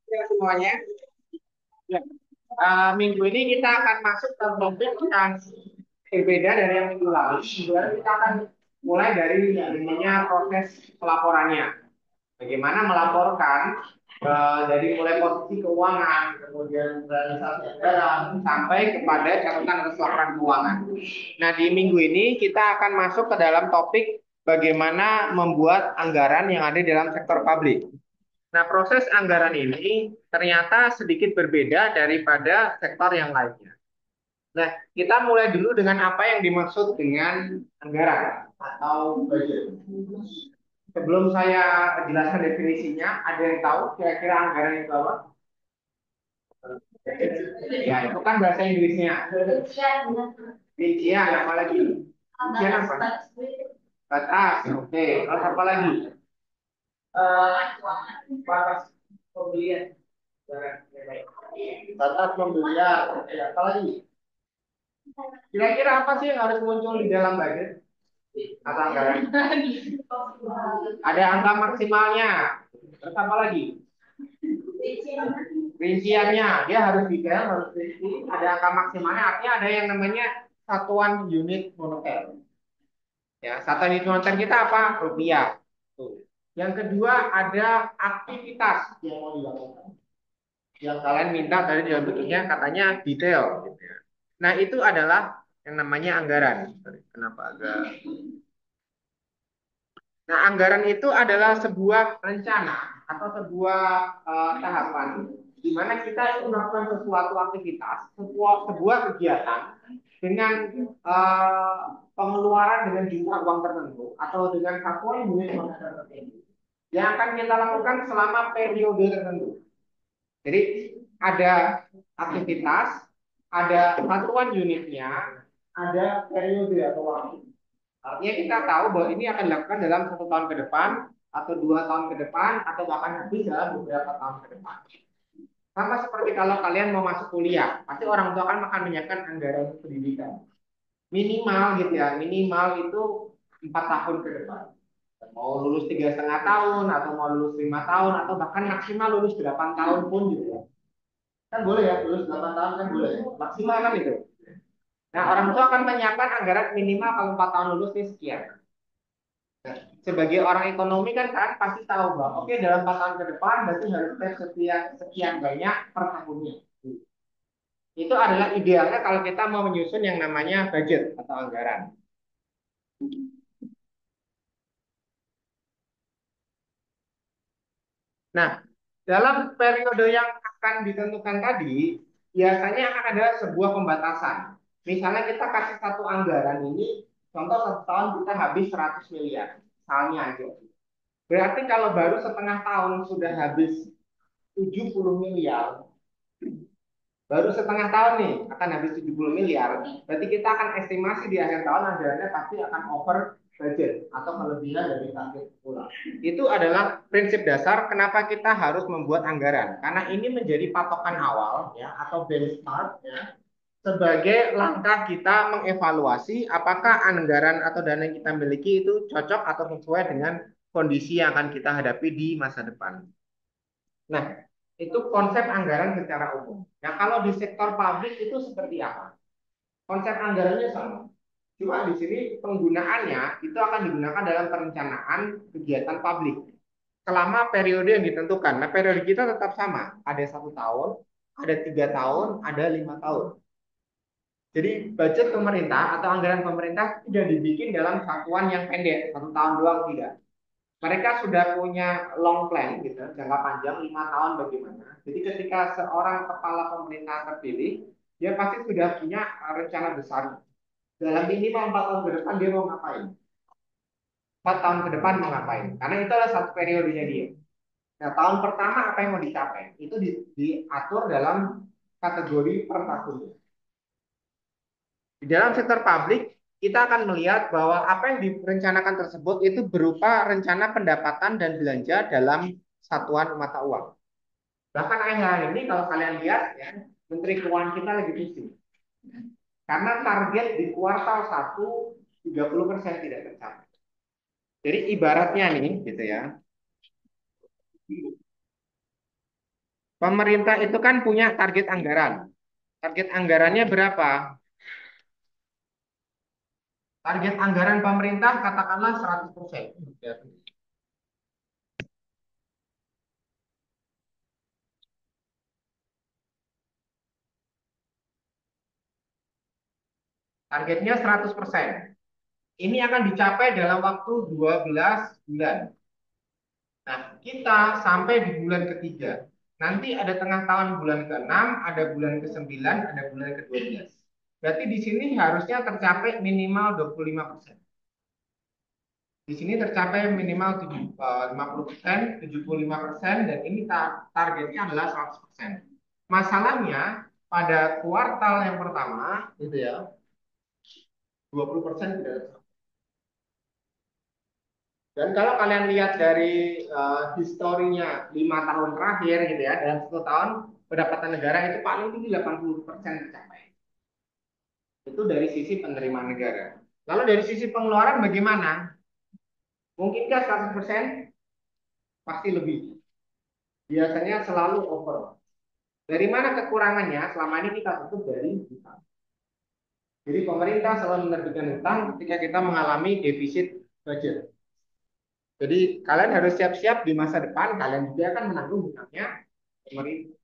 Ya, semuanya. Ya. Minggu ini kita akan masuk ke topik yang berbeda dari yang minggu lalu. Minggu lalu kita akan mulai dari yang namanya proses pelaporannya. Bagaimana melaporkan dari mulai posisi keuangan, kemudian realisasi anggaran, sampai kepada catatan atas laporan keuangan. Nah, di minggu ini kita akan masuk ke dalam topik bagaimana membuat anggaran yang ada di dalam sektor publik. Nah, proses anggaran ini ternyata sedikit berbeda daripada sektor yang lainnya. Nah, kita mulai dulu dengan apa yang dimaksud dengan anggaran atau budget. Sebelum saya jelaskan definisinya, ada yang tahu kira-kira anggaran itu apa? Ya, itu kan bahasa Inggrisnya. Rincian, apa lagi? Rincian apa? Batas, oke. Terus apa lagi? Batas pembelian. Batas pembelian. Oke, apa lagi? Kira-kira apa sih yang harus muncul di dalam budget atau anggaran? Ada angka maksimalnya. Terus apa lagi? Rinciannya, dia harus detail, harus rinci. Ada angka maksimalnya, artinya ada yang namanya satuan unit moneter. Ya, satuan unit moneter kita apa? Rupiah. Tuh. Yang kedua ada aktivitas yang mau dilakukan. Yang kalian minta tadi dalam bentuknya katanya detail. Gitu ya. Nah, itu adalah yang namanya anggaran. Sorry, kenapa agak. Nah, anggaran itu adalah sebuah rencana atau sebuah tahapan di mana kita itu melakukan sesuatu aktivitas, sebuah kegiatan dengan eh, pengeluaran dengan jumlah uang tertentu atau dengan satuan unit moneter tertentu yang akan kita lakukan selama periode tertentu. Jadi ada aktivitas, ada satuan unitnya, ada periode atau waktu. Artinya kita tahu bahwa ini akan dilakukan dalam 1 tahun ke depan, atau 2 tahun ke depan, atau bahkan habis dalam beberapa tahun ke depan. Sama seperti kalau kalian mau masuk kuliah, pasti orang tua kan akan menyiapkan anggaran pendidikan. Minimal gitu ya, minimal itu 4 tahun ke depan. Mau lulus 3,5 tahun, atau mau lulus 5 tahun, atau bahkan maksimal lulus 8 tahun pun gitu ya. Kan boleh ya, lulus 8 tahun kan boleh. Maksimal kan itu. Nah, orang tua akan menyiapkan anggaran minimal kalau 4 tahun lulus ini sekian. Sebagai orang ekonomi kan pasti tahu bahwa oke dalam 4 tahun ke depan berarti harus save sekian sekian banyak per tahunnya. Itu adalah idealnya kalau kita mau menyusun yang namanya budget atau anggaran. Nah, dalam periode yang akan ditentukan tadi, biasanya akan ada sebuah pembatasan. Misalnya kita kasih satu anggaran ini, contoh 1 tahun kita habis 100 miliar, misalnya aja. Berarti kalau baru setengah tahun sudah habis 70 miliar, baru setengah tahun nih akan habis 70 miliar. Berarti kita akan estimasi di akhir tahun anggarannya pasti akan over budget atau kelebihan dari target pula. Itu adalah prinsip dasar kenapa kita harus membuat anggaran. Karena ini menjadi patokan awal ya atau benchmark ya sebagai langkah kita mengevaluasi apakah anggaran atau dana yang kita miliki itu cocok atau sesuai dengan kondisi yang akan kita hadapi di masa depan. Nah, itu konsep anggaran secara umum. Nah, kalau di sektor publik itu seperti apa? Konsep anggarannya sama. Cuma di sini penggunaannya itu akan digunakan dalam perencanaan kegiatan publik selama periode yang ditentukan. Nah, periode kita tetap sama. Ada 1 tahun, ada 3 tahun, ada 5 tahun. Jadi budget pemerintah atau anggaran pemerintah tidak dibikin dalam satuan yang pendek, 1 tahun doang tidak. Mereka sudah punya long plan gitu, jangka panjang 5 tahun bagaimana. Jadi ketika seorang kepala pemerintah terpilih, dia pasti sudah punya rencana besar. Dalam minimal 4 tahun ke depan dia mau ngapain? 4 tahun ke depan mau ngapain? Karena itu adalah satu periodenya dia. Nah, tahun pertama apa yang mau dicapai? Itu diatur dalam kategori per tahunnya. Di dalam sektor publik, kita akan melihat bahwa apa yang direncanakan tersebut itu berupa rencana pendapatan dan belanja dalam satuan mata uang. Bahkan akhir-akhir ini kalau kalian lihat ya, Menteri Keuangan kita lagi pusing. Karena target di kuartal 1 30% tidak tercapai. Jadi ibaratnya nih gitu ya. Pemerintah itu kan punya target anggaran. Target anggarannya berapa? Target anggaran pemerintah katakanlah 100%. Targetnya 100%. Ini akan dicapai dalam waktu 12 bulan. Nah, kita sampai di bulan ketiga. Nanti ada tengah tahun bulan ke-6, ada bulan ke-9, ada bulan ke-12. Berarti di sini harusnya tercapai minimal 25%. Di sini tercapai minimal 50%, 75%, dan ini targetnya adalah 100%. Masalahnya pada kuartal yang pertama, gitu ya, 20% tidak tercapai. Dan kalau kalian lihat dari historinya 5 tahun terakhir gitu ya, dalam 10 tahun pendapatan negara itu paling tinggi 80% tercapai. Itu dari sisi penerimaan negara. Lalu dari sisi pengeluaran bagaimana? Mungkinkah 100%? Pasti lebih. Biasanya selalu over. Dari mana kekurangannya? Selama ini kita tutup dari hutang. Jadi pemerintah selalu menerbitkan hutang ketika kita mengalami defisit budget. Jadi kalian harus siap-siap di masa depan kalian juga akan menanggung hutangnya pemerintah.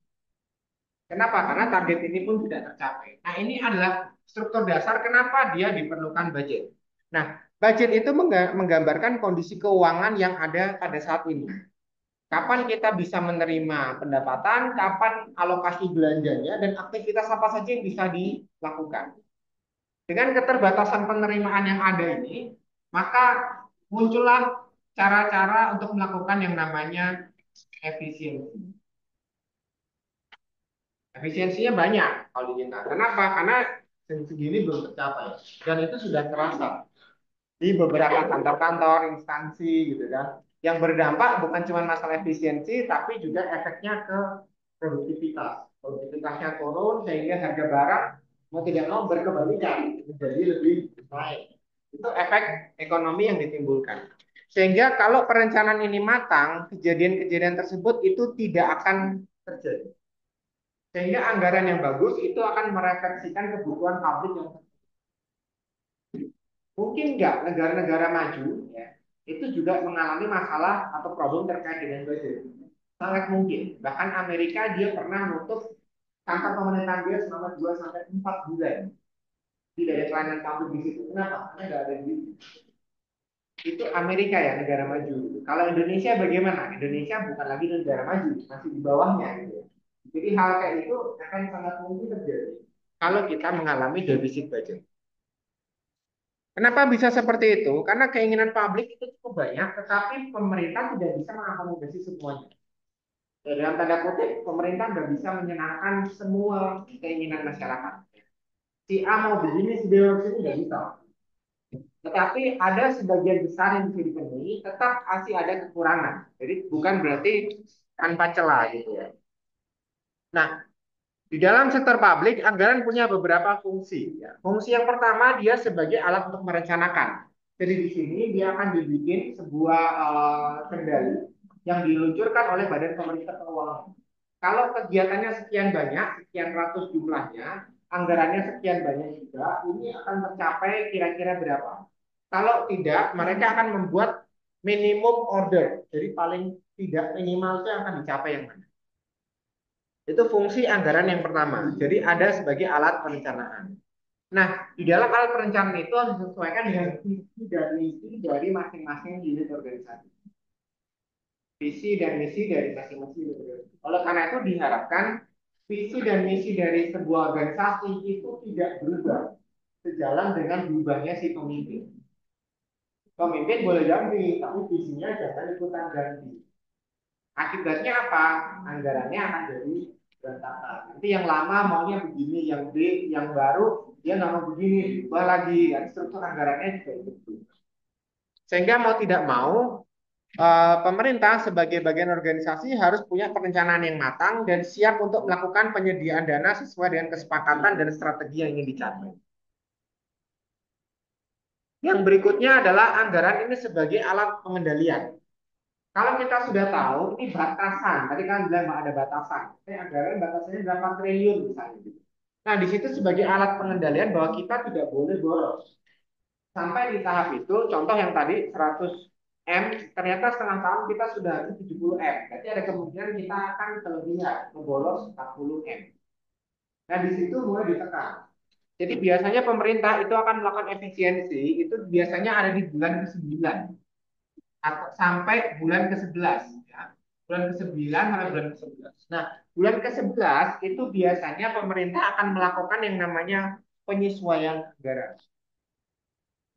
Kenapa? Karena target ini pun tidak tercapai. Nah, ini adalah struktur dasar kenapa dia diperlukan budget. Nah, budget itu menggambarkan kondisi keuangan yang ada pada saat ini. Kapan kita bisa menerima pendapatan, kapan alokasi belanjanya, dan aktivitas apa saja yang bisa dilakukan. Dengan keterbatasan penerimaan yang ada ini, maka muncullah cara-cara untuk melakukan yang namanya efisiensi. Efisiensinya banyak kalau di kita. Kenapa? Karena segini belum tercapai. Dan itu sudah terasa di beberapa kantor-kantor, instansi gitu kan. Yang berdampak bukan cuma masalah efisiensi, tapi juga efeknya ke produktivitas. Produktivitasnya turun sehingga harga barang mau tidak mau berkebalikan menjadi lebih baik. Itu efek ekonomi yang ditimbulkan. Sehingga kalau perencanaan ini matang, kejadian-kejadian tersebut itu tidak akan terjadi. Sehingga anggaran yang bagus itu akan merefleksikan kebutuhan publik yang mungkin nggak negara-negara maju ya, itu juga mengalami masalah atau problem terkait dengan budget. Sangat mungkin. Bahkan Amerika dia pernah nutup kantor pemerintahan dia selama 2 sampai 4 bulan. Tidak ada pelayanan publik di situ. Kenapa? Karena nggak ada duit. Itu Amerika ya negara maju. Kalau Indonesia bagaimana? Indonesia bukan lagi negara maju, masih di bawahnya gitu. Jadi hal kayak itu akan sangat mungkin terjadi kalau kita mengalami defisit budget. Kenapa bisa seperti itu? Karena keinginan publik itu cukup banyak, tetapi pemerintah tidak bisa mengakomodasi semuanya. Dalam tanda kutip, pemerintah nggak bisa menyenangkan semua keinginan masyarakat. Si A mau begini, si B mau begini, nggak bisa. Tetapi ada sebagian besar yang bisa dipenuhi, tetap masih ada kekurangan. Jadi bukan berarti tanpa celah gitu ya. Nah, di dalam sektor publik, anggaran punya beberapa fungsi. Ya. Fungsi yang pertama, dia sebagai alat untuk merencanakan. Jadi di sini dia akan dibikin sebuah kendali yang diluncurkan oleh Badan Pemeriksa Keuangan. Kalau kegiatannya sekian banyak, sekian ratus jumlahnya, anggarannya sekian banyak juga, ini akan tercapai kira-kira berapa? Kalau tidak, mereka akan membuat minimum order. Jadi paling tidak minimal itu akan dicapai yang mana? Itu fungsi anggaran yang pertama. Jadi ada sebagai alat perencanaan. Nah, di dalam alat perencanaan itu harus disesuaikan dengan visi dan misi dari masing-masing unit organisasi. Visi dan misi dari masing-masing unit organisasi. Oleh karena itu diharapkan visi dan misi dari sebuah organisasi itu tidak berubah sejalan dengan berubahnya si pemimpin. Pemimpin boleh ganti, tapi visinya jangan ikutan ganti. Akibatnya apa? Anggarannya akan jadi berantakan. Nanti yang lama maunya begini, yang B, yang baru dia nggak mau begini, diubah lagi. Dan struktur anggarannya juga begitu. Sehingga mau tidak mau pemerintah sebagai bagian organisasi harus punya perencanaan yang matang dan siap untuk melakukan penyediaan dana sesuai dengan kesepakatan dan strategi yang ingin dicapai. Yang berikutnya adalah anggaran ini sebagai alat pengendalian. Kalau kita sudah tahu ini batasan, tadi kan bilang ada batasan. Anggaran batasannya berapa triliun misalnya. Nah, di situ sebagai alat pengendalian bahwa kita tidak boleh boros. Sampai di tahap itu, contoh yang tadi 100 M, ternyata setengah tahun kita sudah 70 M. Berarti ada kemungkinan kita akan kelebihan, membolos 40 M. Nah, di situ mulai ditekan. Jadi biasanya pemerintah itu akan melakukan efisiensi, itu biasanya ada di bulan ke-9 atau sampai bulan ke-11. Ya. Bulan ke-9 sampai bulan ke-11. Nah, bulan ke-11 itu biasanya pemerintah akan melakukan yang namanya penyesuaian anggaran.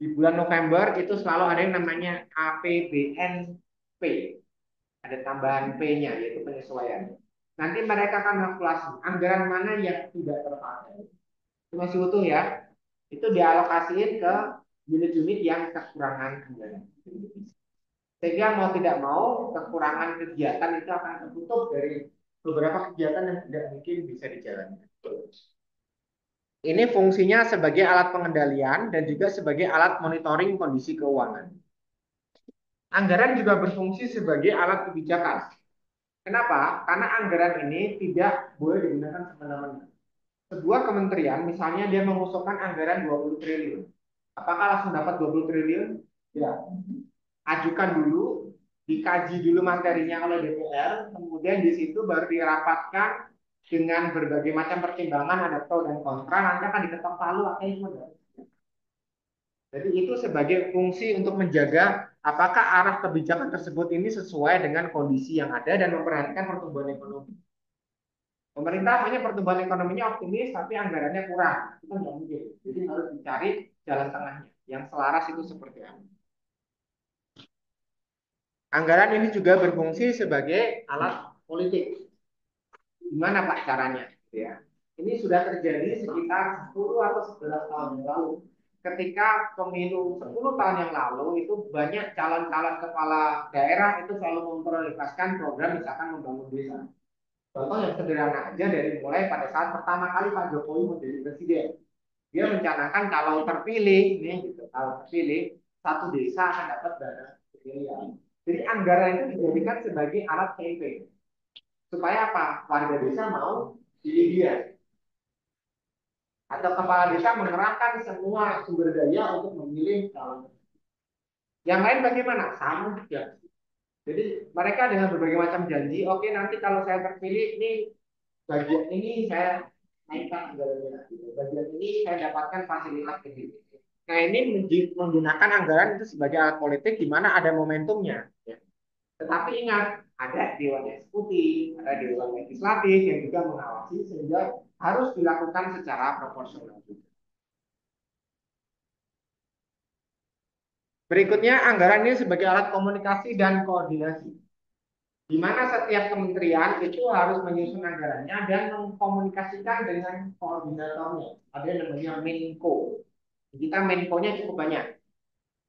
Di bulan November itu selalu ada yang namanya APBNP. Ada tambahan P-nya, yaitu penyesuaian. Nanti mereka akan kalkulasi anggaran mana yang tidak terpakai. Itu masih utuh ya. Itu dialokasiin ke unit-unit yang kekurangan anggaran. Sehingga mau tidak mau kekurangan kegiatan itu akan tertutup dari beberapa kegiatan yang tidak mungkin bisa dijalankan. Ini fungsinya sebagai alat pengendalian dan juga sebagai alat monitoring kondisi keuangan. Anggaran juga berfungsi sebagai alat kebijakan. Kenapa? Karena anggaran ini tidak boleh digunakan semena-mena. Sebuah kementerian, misalnya dia mengusulkan anggaran 20 triliun. Apakah langsung dapat 20 triliun? Ya. Ajukan dulu, dikaji dulu materinya oleh DPR, kemudian di situ baru dirapatkan dengan berbagai macam pertimbangan, ada pro dan kontra, nanti akan diketok palu akhirnya. Jadi itu sebagai fungsi untuk menjaga apakah arah kebijakan tersebut ini sesuai dengan kondisi yang ada dan memperhatikan pertumbuhan ekonomi. Pemerintah hanya pertumbuhan ekonominya optimis, tapi anggarannya kurang. Itu nggak mungkin. Jadi harus dicari jalan tengahnya. Yang selaras itu seperti apa. Anggaran ini juga berfungsi sebagai alat politik. Gimana Pak caranya? Ya. Ini sudah terjadi sekitar 10 atau 11 tahun yang lalu. Ketika pemilu 10 tahun yang lalu itu banyak calon-calon kepala daerah itu selalu memprioritaskan program misalkan membangun desa. Contoh yang sederhana aja dari mulai pada saat pertama kali Pak Jokowi menjadi presiden. Dia mencanangkan kalau terpilih, nih gitu, kalau terpilih satu desa akan dapat dana miliar. Jadi anggaran itu dijadikan sebagai alat campaign. Supaya apa? Warga desa mau pilih dia. Atau kepala desa mengerahkan semua sumber daya untuk memilih calon. Yang lain bagaimana? Sama juga. Jadi mereka dengan berbagai macam janji, oke nanti kalau saya terpilih, ini bagian ini saya naikkan anggarannya. Bagian ini saya dapatkan fasilitas ini. Nah ini menggunakan anggaran itu sebagai alat politik di mana ada momentumnya. Ya. Tetapi ingat, ada Dewan Eksekutif, ada Dewan Legislatif yang juga mengawasi sehingga harus dilakukan secara proporsional. Berikutnya, anggaran ini sebagai alat komunikasi dan koordinasi. Di mana setiap kementerian itu harus menyusun anggarannya dan mengkomunikasikan dengan koordinatornya. Ada yang namanya Menko. Kita Menko-nya cukup banyak.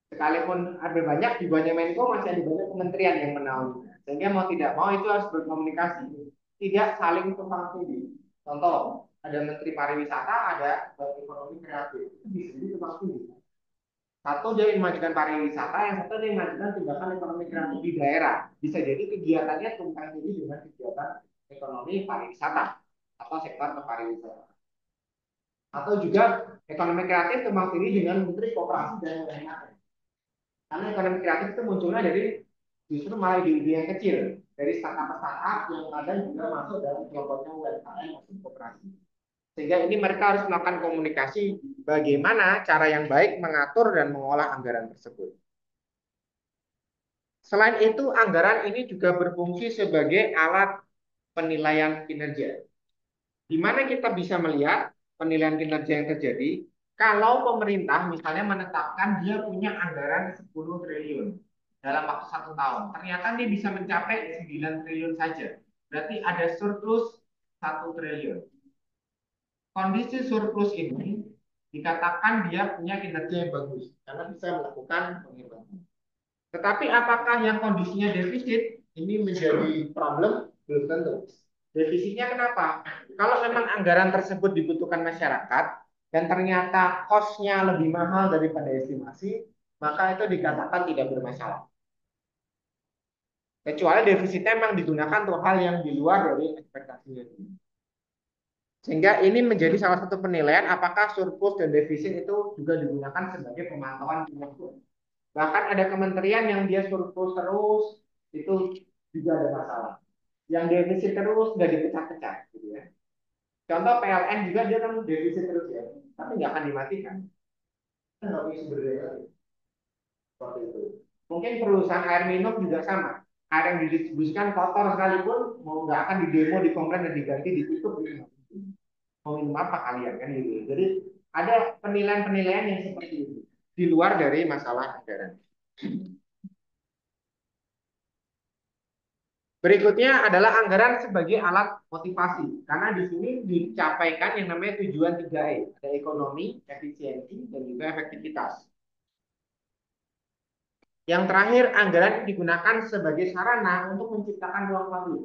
Sekalipun ada banyak, di banyak Menko masih ada banyak kementerian yang menaungi. Sehingga mau tidak mau itu harus berkomunikasi. Tidak saling tumpang tindih. Contoh, ada Menteri Pariwisata, ada Menteri Ekonomi Kreatif. Itu bisa jadi tumpang tindih. Satu dia memajukan pariwisata, yang satu dia memajukan tindakan ekonomi kreatif di daerah. Bisa jadi kegiatannya tumpang tindih dengan kegiatan ekonomi pariwisata atau sektor kepariwisataan. Atau juga ekonomi kreatif tumpang tindih dengan Menteri Koperasi dan UMKM. Karena ekonomi kreatif itu munculnya dari justru malah ide-ide yang kecil, dari startup-startup yang kadang juga masuk dalam kelompoknya UMKM maupun koperasi. Sehingga ini mereka harus melakukan komunikasi bagaimana cara yang baik mengatur dan mengolah anggaran tersebut. Selain itu, anggaran ini juga berfungsi sebagai alat penilaian kinerja. Di mana kita bisa melihat penilaian kinerja yang terjadi kalau pemerintah misalnya menetapkan dia punya anggaran 10 triliun dalam waktu 1 tahun. Ternyata dia bisa mencapai 9 triliun saja. Berarti ada surplus 1 triliun. Kondisi surplus ini dikatakan dia punya kinerja yang bagus karena bisa melakukan pengimbangan. Tetapi apakah yang kondisinya defisit ini menjadi problem? Belum tentu. Defisitnya kenapa? Kalau memang anggaran tersebut dibutuhkan masyarakat dan ternyata cost-nya lebih mahal daripada estimasi, maka itu dikatakan tidak bermasalah. Kecuali defisitnya memang digunakan untuk hal yang di luar dari ekspektasinya. Sehingga ini menjadi salah satu penilaian apakah surplus dan defisit itu juga digunakan sebagai pemantauan kinerja. Bahkan ada kementerian yang dia surplus terus, itu juga ada masalah. Yang defisit terus nggak dipecah-pecah, gitu ya. Contoh PLN juga dia kan defisit terus ya, tapi nggak akan dimatikan. Kan nggak punya sumber daya seperti itu. Mungkin perusahaan air minum juga sama. Air yang didistribusikan kotor sekalipun mau nggak akan didemo, dikomplain dan diganti, ditutup gitu. Mau minum apa kalian kan gitu. Jadi ada penilaian-penilaian yang seperti itu di luar dari masalah anggaran. Berikutnya adalah anggaran sebagai alat motivasi. Karena di sini dicapaikan yang namanya tujuan 3E. Ada ekonomi, efisiensi, dan juga efektivitas. Yang terakhir, anggaran digunakan sebagai sarana untuk menciptakan ruang publik.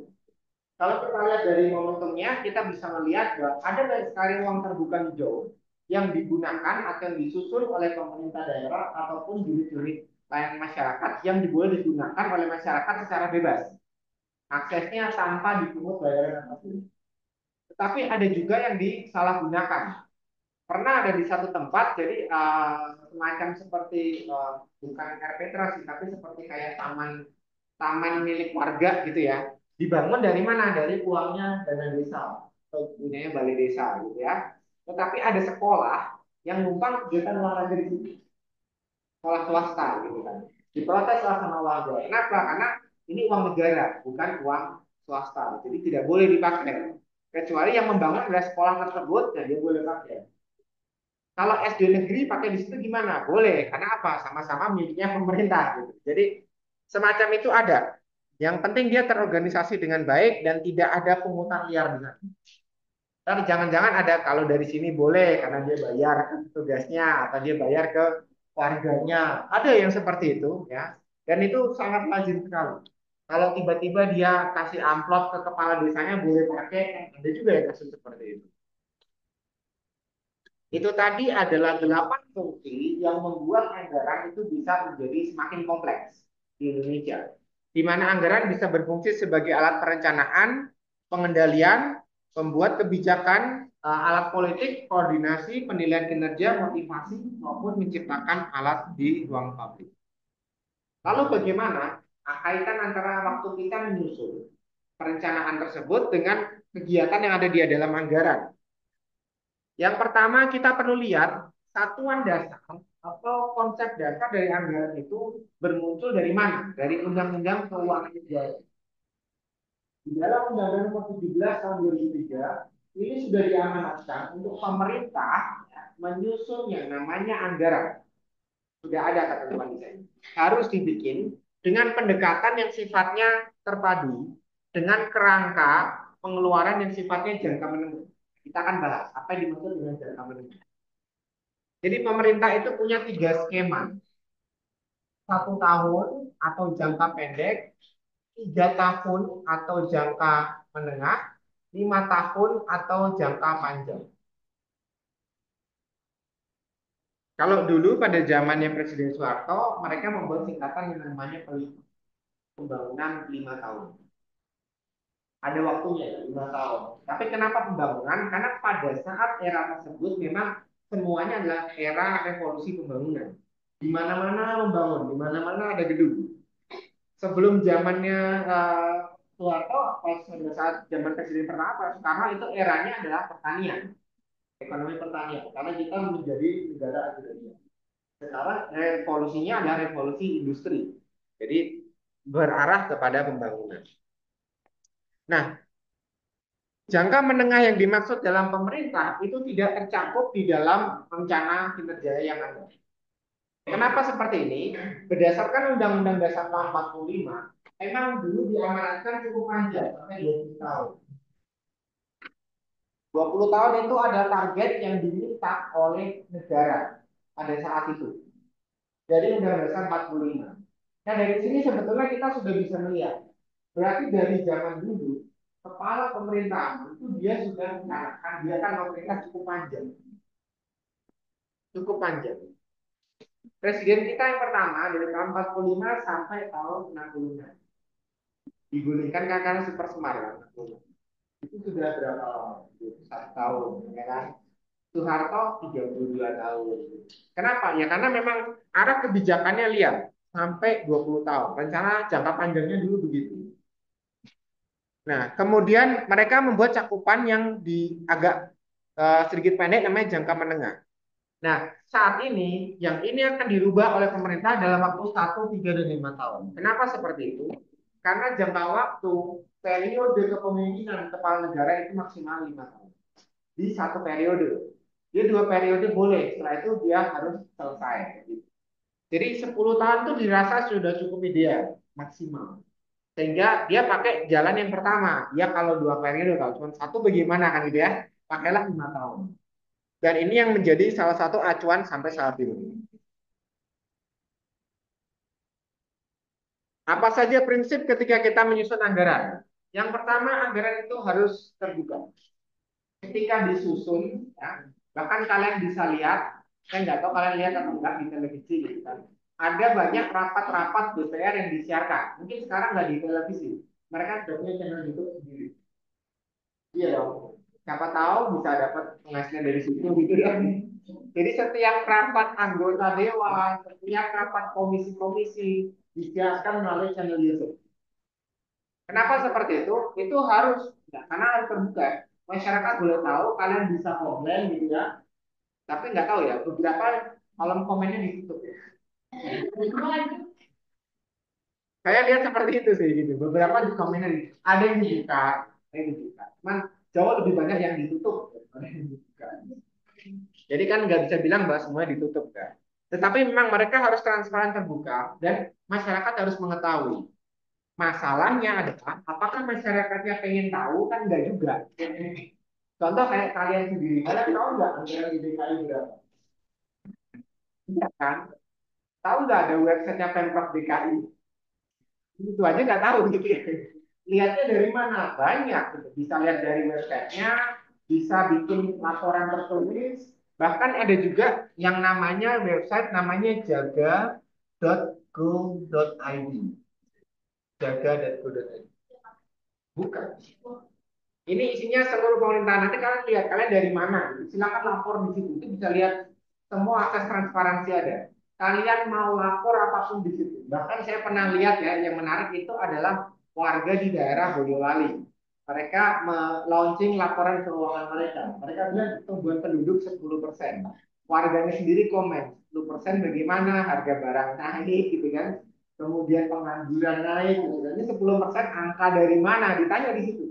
Kalau kita lihat dari momentumnya, kita bisa melihat bahwa ada banyak sekali ruang terbuka hijau yang digunakan atau yang disusun oleh pemerintah daerah ataupun unit-unit layanan masyarakat yang boleh digunakan oleh masyarakat secara bebas. Aksesnya tanpa dipungut bayaran apapun. Tetapi ada juga yang disalahgunakan. Pernah ada di satu tempat, jadi semacam seperti bukan RPTRA sih, tapi seperti kayak taman taman milik warga gitu ya. Dibangun dari mana? Dari uangnya dana desa atau punyanya balai desa gitu ya. Tetapi ada sekolah yang numpang kegiatan olahraga di situ, sekolah swasta gitu kan. Diprotes lah sama warga. Kenapa? Karena ini uang negara, bukan uang swasta. Jadi tidak boleh dipakai. Kecuali yang membangun adalah sekolah tersebut, dan dia boleh pakai. Kalau SD negeri pakai di situ gimana? Boleh, karena apa? Sama-sama miliknya pemerintah gitu. Jadi semacam itu ada. Yang penting dia terorganisasi dengan baik dan tidak ada pungutan liar di sana. Tapi jangan-jangan ada kalau dari sini boleh karena dia bayar tugasnya atau dia bayar ke warganya. Ada yang seperti itu ya. Dan itu sangat lazim sekali. Kalau tiba-tiba dia kasih amplop ke kepala desanya boleh pakai, ada juga yang kasus seperti itu. Itu tadi adalah 8 fungsi yang membuat anggaran itu bisa menjadi semakin kompleks di Indonesia. Di mana anggaran bisa berfungsi sebagai alat perencanaan, pengendalian, pembuat kebijakan, alat politik, koordinasi, penilaian kinerja, motivasi, maupun menciptakan alat di ruang publik. Lalu bagaimana kaitan antara waktu kita menyusun perencanaan tersebut dengan kegiatan yang ada di dalam anggaran? Yang pertama kita perlu lihat satuan dasar atau konsep dasar dari anggaran itu bermuncul dari mana? Dari Undang-Undang Keuangan Negara. Di dalam Undang-Undang Nomor 17 Tahun 2003 ini sudah diamanatkan untuk pemerintah menyusun yang namanya anggaran. Sudah ada ketentuan di sini. Harus dibikin dengan pendekatan yang sifatnya terpadu dengan kerangka pengeluaran yang sifatnya jangka menengah. Kita akan bahas apa yang dimaksud dengan jangka menengah. Jadi pemerintah itu punya 3 skema. 1 tahun atau jangka pendek, 3 tahun atau jangka menengah, 5 tahun atau jangka panjang. Kalau dulu pada zamannya Presiden Soeharto, mereka membuat singkatan yang namanya pembangunan 5 tahun. Ada waktunya ya, 5 tahun. Tapi kenapa pembangunan? Karena pada saat era tersebut memang semuanya adalah era revolusi pembangunan. Di mana-mana membangun, di mana-mana ada gedung. Sebelum zamannya Soeharto, pas pada saat zaman Presiden pertama Pak Soekarno itu eranya adalah pertanian, ekonomi pertanian. Karena kita menjadi negara agraria. Sekarang revolusinya adalah revolusi industri. Jadi berarah kepada pembangunan. Nah, jangka menengah yang dimaksud dalam pemerintah itu tidak tercakup di dalam rencana kinerja yang ada. Kenapa seperti ini? Berdasarkan Undang-Undang Dasar tahun 45, memang dulu diamanatkan cukup panjang, sampai 20 tahun. 20 tahun itu ada target yang diminta oleh negara pada saat itu. Jadi Undang-Undang Dasar 45. Nah dari sini sebetulnya kita sudah bisa melihat. Berarti dari zaman dulu, kepala pemerintahan itu dia sudah mencanangkan, dia kan pemerintah cukup panjang. cukup panjang. Presiden kita yang pertama dari tahun 45 sampai tahun 66. Digulingkan kan karena super semar kan. Itu sudah berapa lama? 1 tahun, ya kan? Soeharto 32 tahun. Kenapa? Ya karena memang arah kebijakannya lihat sampai 20 tahun. Rencana jangka panjangnya dulu begitu. Nah, kemudian mereka membuat cakupan yang di agak sedikit pendek namanya jangka menengah. Nah, saat ini yang ini akan dirubah oleh pemerintah dalam waktu 1, 3, dan 5 tahun. Kenapa seperti itu? Karena jangka waktu periode kepemimpinan kepala negara itu maksimal 5 tahun. Di satu periode. Dia 2 periode boleh, setelah itu dia harus selesai. Jadi 10 tahun itu dirasa sudah cukup ideal, maksimal. Sehingga dia pakai jalan yang pertama. Ya kalau 2 periode, kalau cuma satu bagaimana kan gitu ya. Pakailah 5 tahun. Dan ini yang menjadi salah satu acuan sampai saat ini. Apa saja prinsip ketika kita menyusun anggaran? Yang pertama, anggaran itu harus terbuka. Ketika disusun, ya, bahkan kalian bisa lihat, saya nggak tahu kalian lihat atau enggak di televisi gitu kan. Ada banyak rapat-rapat DPR yang disiarkan. Mungkin sekarang nggak di televisi. Mereka sudah punya channel YouTube sendiri. Iya dong. Siapa tahu bisa dapat penghasilan dari situ gitu ya. Jadi setiap rapat anggota dewan, setiap rapat komisi-komisi disiarkan melalui channel YouTube. Kenapa seperti itu? Itu harus, ya, karena harus terbuka. Masyarakat boleh tahu, kalian bisa komplain gitu ya. Tapi nggak tahu ya, beberapa kolom komennya ditutup ya. Saya lihat seperti itu sih gitu. Beberapa di komennya ada yang dibuka, ada yang dibuka. Cuman jauh lebih banyak yang ditutup daripada yang dibuka. Jadi kan nggak bisa bilang bahwa semuanya ditutup kan. Tetapi memang mereka harus transparan terbuka dan masyarakat harus mengetahui. Masalahnya adalah apakah masyarakatnya pengen tahu kan enggak juga. Contoh kayak kalian sendiri, kalian tahu nggak anggaran di DKI berapa? Iya kan? Tahu nggak ada websitenya Pemprov DKI? Itu aja nggak tahu gitu ya. Lihatnya dari mana? Banyak gitu. Bisa lihat dari websitenya, bisa bikin laporan tertulis, bahkan ada juga yang namanya website namanya jaga.go.id. Jaga.go.id. Bukan. Ini isinya seluruh pemerintahan. Nanti kalian lihat kalian dari mana. Silakan lapor di situ. Itu bisa lihat semua akses transparansi ada. Kalian mau lapor apapun di situ. Bahkan saya pernah lihat ya, yang menarik itu adalah warga di daerah Boyolali. Mereka launching laporan keuangan mereka. Mereka bilang pertumbuhan penduduk 10%. Warganya sendiri komen 10% bagaimana harga barang naik gitu kan. Kemudian pengangguran naik gitu kan. Ini 10% angka dari mana? Ditanya di situ.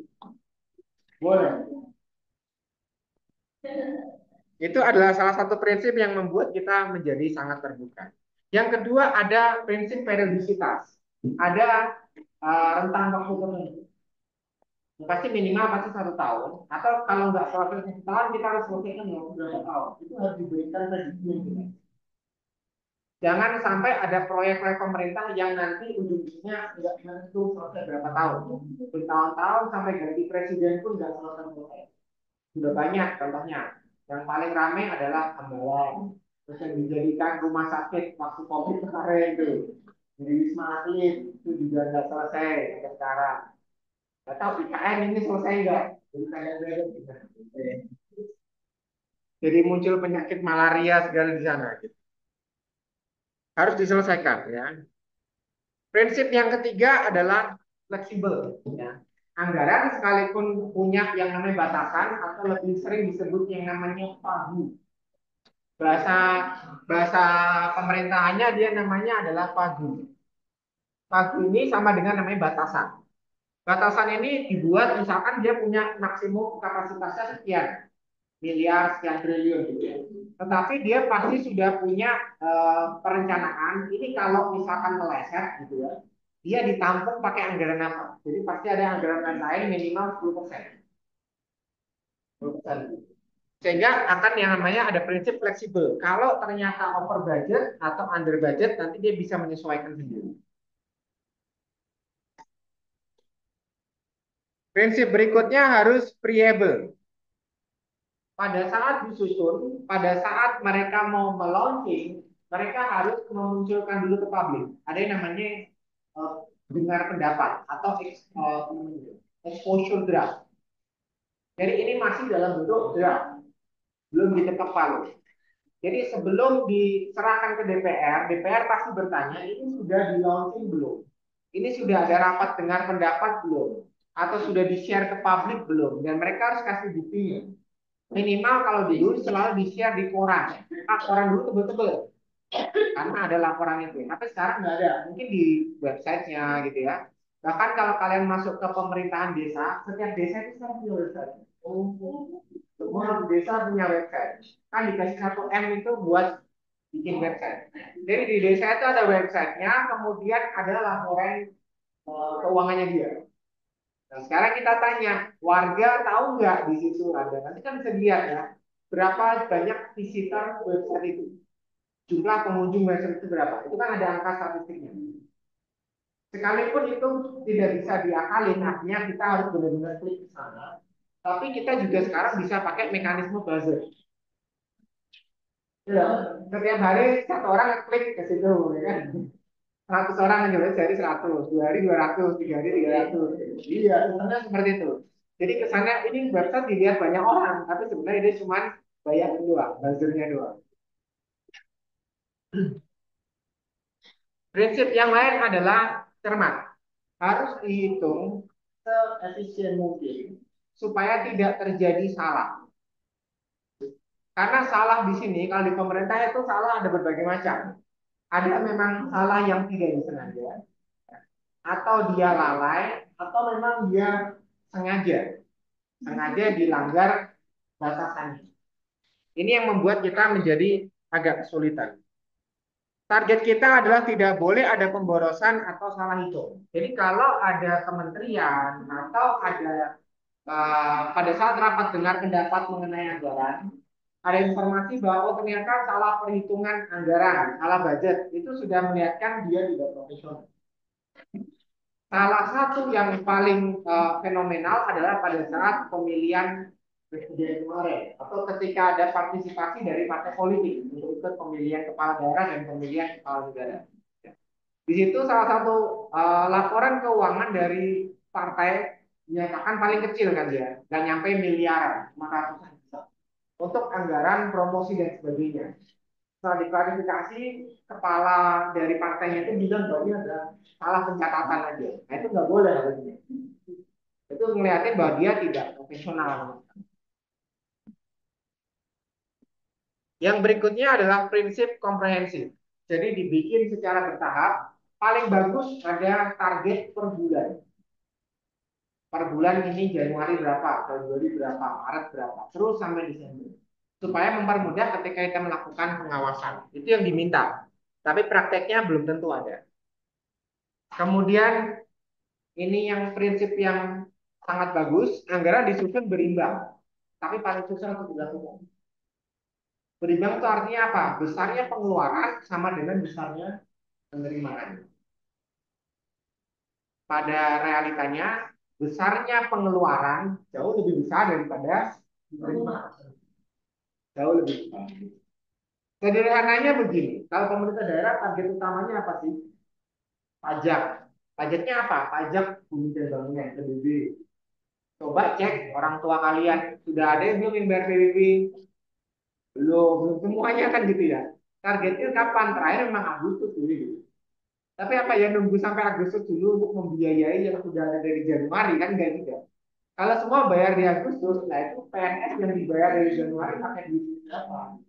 Boleh. Itu adalah salah satu prinsip yang membuat kita menjadi sangat terbuka. Yang kedua ada prinsip periodisitas. Ada rentang waktu tertentu. Pasti minimal pasti 1 tahun. Atau kalau nggak selesai 1 tahun kita harus selesaikan dalam berapa tahun. Itu harus diberikan prediksinya. Jangan sampai ada proyek-proyek pemerintah yang nanti ujung-ujungnya nggak menentu selesai berapa tahun. Bertahun-tahun sampai ganti presiden pun nggak selesai. Sudah banyak contohnya. Yang paling ramai adalah Hambalang. Terus yang dijadikan rumah sakit waktu COVID kemarin itu. Di Wisma Atlet itu juga nggak selesai sampai sekarang. Nggak tahu IKN ini selesai nggak? Jadi jadi muncul penyakit malaria segala di sana. Gitu. Harus diselesaikan ya. Prinsip yang ketiga adalah fleksibel. Ya. Anggaran sekalipun punya yang namanya batasan atau lebih sering disebut yang namanya pagu. Bahasa bahasa pemerintahannya dia namanya adalah pagu. Pagu ini sama dengan namanya batasan. Batasan ini dibuat misalkan dia punya maksimum kapasitasnya sekian miliar, sekian triliun gitu ya. Tetapi dia pasti sudah punya perencanaan. Ini kalau misalkan meleset gitu ya, dia ditampung pakai anggaran apa? Jadi pasti ada anggaran lain minimal 10%. 10%. Sehingga akan yang namanya ada prinsip fleksibel. Kalau ternyata over budget atau under budget, nanti dia bisa menyesuaikan sendiri. Prinsip berikutnya harus priable. pada saat disusun, pada saat mereka mau meluncing, mereka harus memunculkan dulu ke publik. Ada yang namanya dengar pendapat atau exposure draft. Jadi ini masih dalam bentuk draft, belum diketok palu. Jadi sebelum diserahkan ke DPR, DPR pasti bertanya, ini sudah di launching belum? Ini sudah ada rapat dengar pendapat belum? Atau sudah di-share ke publik belum? Dan mereka harus kasih buktinya. Minimal kalau dulu selalu di-share di koran. Koran dulu tebel-tebel. Karena ada laporan itu. Tapi sekarang nggak ada. Mungkin di websitenya gitu ya. Bahkan kalau kalian masuk ke pemerintahan desa, setiap desa itu sekarang punya website. Oh, semua desa punya website. Kan dikasih 1 M itu buat bikin website. Jadi di desa itu ada websitenya, kemudian ada laporan keuangannya dia. Nah sekarang kita tanya, warga tahu nggak di situ ada? Nanti kan bisa dilihat ya, berapa banyak visitor website itu. Jumlah pengunjung website itu berapa? Itu kan ada angka statistiknya. Sekalipun itu tidak bisa diakalin, artinya kita harus benar-benar klik ke sana. Tapi kita juga sekarang bisa pakai mekanisme buzzer. Ya, setiap hari 1 orang klik ke situ, ya kan? 100 orang menyulit dari 100, 2 hari 200, 3 hari 300. Iya, sebenarnya seperti itu. Jadi kesannya ini website dilihat banyak orang, tapi sebenarnya ini cuma bayar doang, buzzernya doang. Prinsip yang lain adalah cermat. Harus dihitung seefisien mungkin supaya tidak terjadi salah. Karena salah di sini, kalau di pemerintah itu salah ada berbagai macam. Ada memang salah yang tidak disengaja, atau dia lalai, atau memang dia sengaja dilanggar batasannya. Ini yang membuat kita menjadi agak kesulitan. Target kita adalah tidak boleh ada pemborosan atau salah hitung. Jadi kalau ada kementerian atau ada pada saat rapat dengar pendapat mengenai anggaran, ada informasi bahwa oh, ternyata salah perhitungan anggaran, salah budget, itu sudah melihatkan dia tidak profesional. Salah satu yang paling fenomenal adalah pada saat pemilihan presiden kemarin atau ketika ada partisipasi dari partai politik untuk ikut pemilihan kepala daerah dan pemilihan kepala negara. Di situ salah satu laporan keuangan dari partai dinyatakan paling kecil kan dia, nggak nyampe miliaran, 500-an juta untuk anggaran promosi dan sebagainya. Setelah diklarifikasi, kepala dari partainya itu bilang bahwa ini ada salah pencatatan aja. Nah itu nggak boleh harusnya. Itu melihatnya bahwa dia tidak profesional. Yang berikutnya adalah prinsip komprehensif. Jadi dibikin secara bertahap. Paling bagus ada target per bulan. Per bulan ini Januari berapa, Februari berapa, Maret berapa, terus sampai Desember. Supaya mempermudah ketika kita melakukan pengawasan. Itu yang diminta. Tapi prakteknya belum tentu ada. Kemudian ini yang prinsip yang sangat bagus, anggaran disusun berimbang. Tapi paling susah untuk dilakukan. Berimbang itu artinya apa? Besarnya pengeluaran sama dengan besarnya penerimaan. Pada realitanya, besarnya pengeluaran jauh lebih besar daripada penerimaan. Jauh lebih besar. Sederhananya begini, kalau pemerintah daerah target utamanya apa sih? Pajak. Pajaknya apa? Pajak bumi dan bangunan, PBB. Coba cek orang tua kalian, sudah ada yang belum yang bayar PBB? Belum semuanya kan gitu ya. Targetnya kapan? Terakhir memang Agustus dulu gitu. Tapi apa ya nunggu sampai Agustus dulu untuk membiayai yang sudah ada dari Januari kan enggak juga. Kalau semua bayar di Agustus, nah itu PNS yang dibayar dari Januari pakai duit berapa?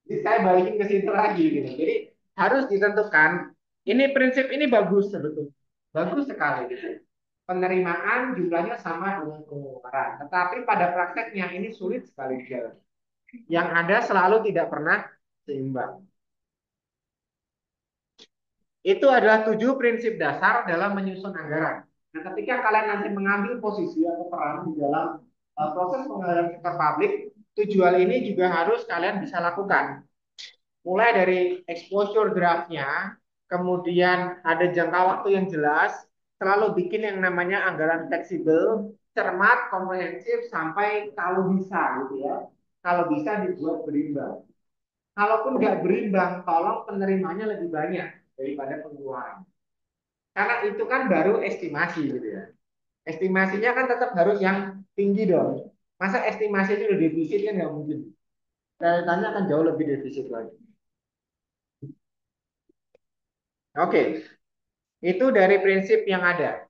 Jadi saya balikin ke situ lagi gitu. Jadi harus ditentukan. Ini prinsip ini bagus sebetulnya, bagus sekali gitu. Penerimaan jumlahnya sama dengan pengeluaran, tetapi pada prakteknya ini sulit sekali dijalankan. Yang ada selalu tidak pernah seimbang. Itu adalah 7 prinsip dasar dalam menyusun anggaran. Nah, ketika kalian nanti mengambil posisi atau peran di dalam proses penganggaran sektor publik, 7 hal ini juga harus kalian bisa lakukan. Mulai dari exposure draftnya, kemudian ada jangka waktu yang jelas, selalu bikin yang namanya anggaran fleksibel, cermat, komprehensif, sampai kalau bisa gitu ya. kalau bisa dibuat berimbang. Kalaupun nggak berimbang, tolong penerimanya lebih banyak daripada pengeluaran. Karena itu kan baru estimasi gitu ya. Estimasinya kan tetap harus yang tinggi dong. Masa estimasi itu udah defisit kan nggak mungkin. Realitanya akan jauh lebih defisit lagi. Oke, itu dari prinsip yang ada.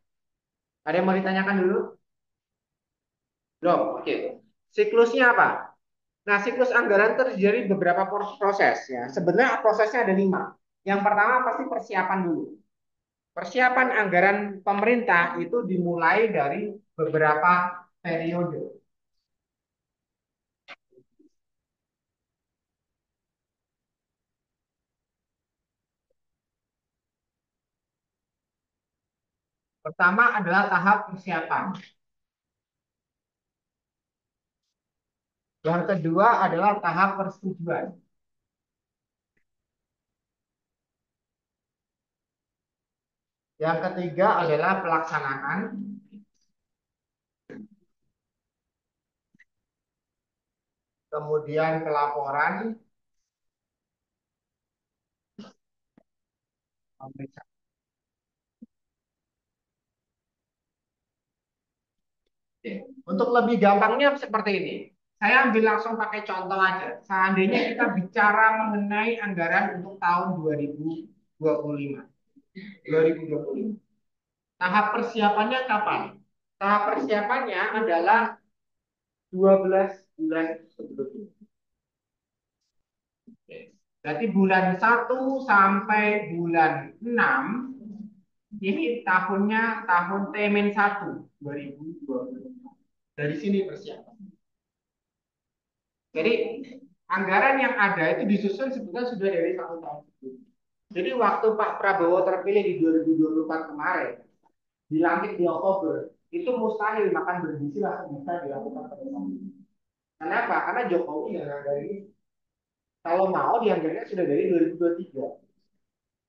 Ada yang mau ditanyakan dulu? Belum. Oke. Siklusnya apa? Nah, siklus anggaran terjadi beberapa proses ya. Sebenarnya prosesnya ada 5. Yang pertama pasti persiapan dulu. Persiapan anggaran pemerintah itu dimulai dari beberapa periode. Pertama adalah tahap persiapan. Yang kedua adalah tahap persetujuan. Yang ketiga adalah pelaksanaan. Kemudian pelaporan, pemeriksaan. Untuk lebih gampangnya seperti ini. Saya ambil langsung pakai contoh aja. Seandainya kita bicara mengenai anggaran untuk tahun 2025. 2025. Tahap persiapannya kapan? Tahap persiapannya adalah 12 bulan sebelumnya. Berarti bulan 1 sampai bulan 6 ini tahunnya tahun T-1 2025. Dari sini persiapan. Jadi anggaran yang ada itu disusun sebetulnya sudah dari 1 tahun sebelumnya. Jadi waktu Pak Prabowo terpilih di 2024 kemarin, dilantik di Oktober, itu mustahil makan bergizi langsung bisa dilakukan pada saat itu. Kenapa? Karena Jokowi yang dari kalau mau dianggarnya sudah dari 2023.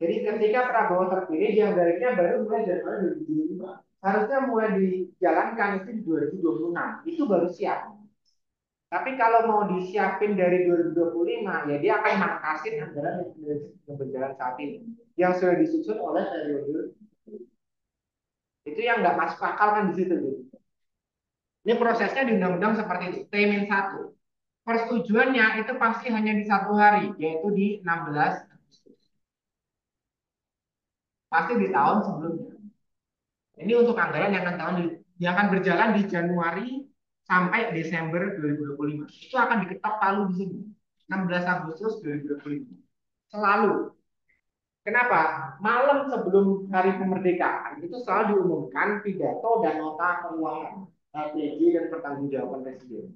Jadi ketika Prabowo terpilih dianggarnya baru mulai Januari 2025. Harusnya mulai dijalankan itu di 2026. Itu baru siap. Tapi kalau mau disiapin dari 2025, ya dia akan mangkasin anggaran yang berjalan saat ini. Yang sudah disusun oleh periode. Itu yang nggak masuk akal kan di situ. Gitu. Ini prosesnya di undang-undang seperti itu. T-1. Persetujuannya itu pasti hanya di 1 hari, yaitu di 16 Agustus. Pasti di tahun sebelumnya. Ini untuk anggaran yang akan berjalan di Januari sampai Desember 2025. Itu akan diketok palu di sini. 16 Agustus 2025. Selalu. Kenapa? Malam sebelum hari kemerdekaan itu selalu diumumkan pidato dan nota keuangan LPG dan pertanggungjawaban presiden.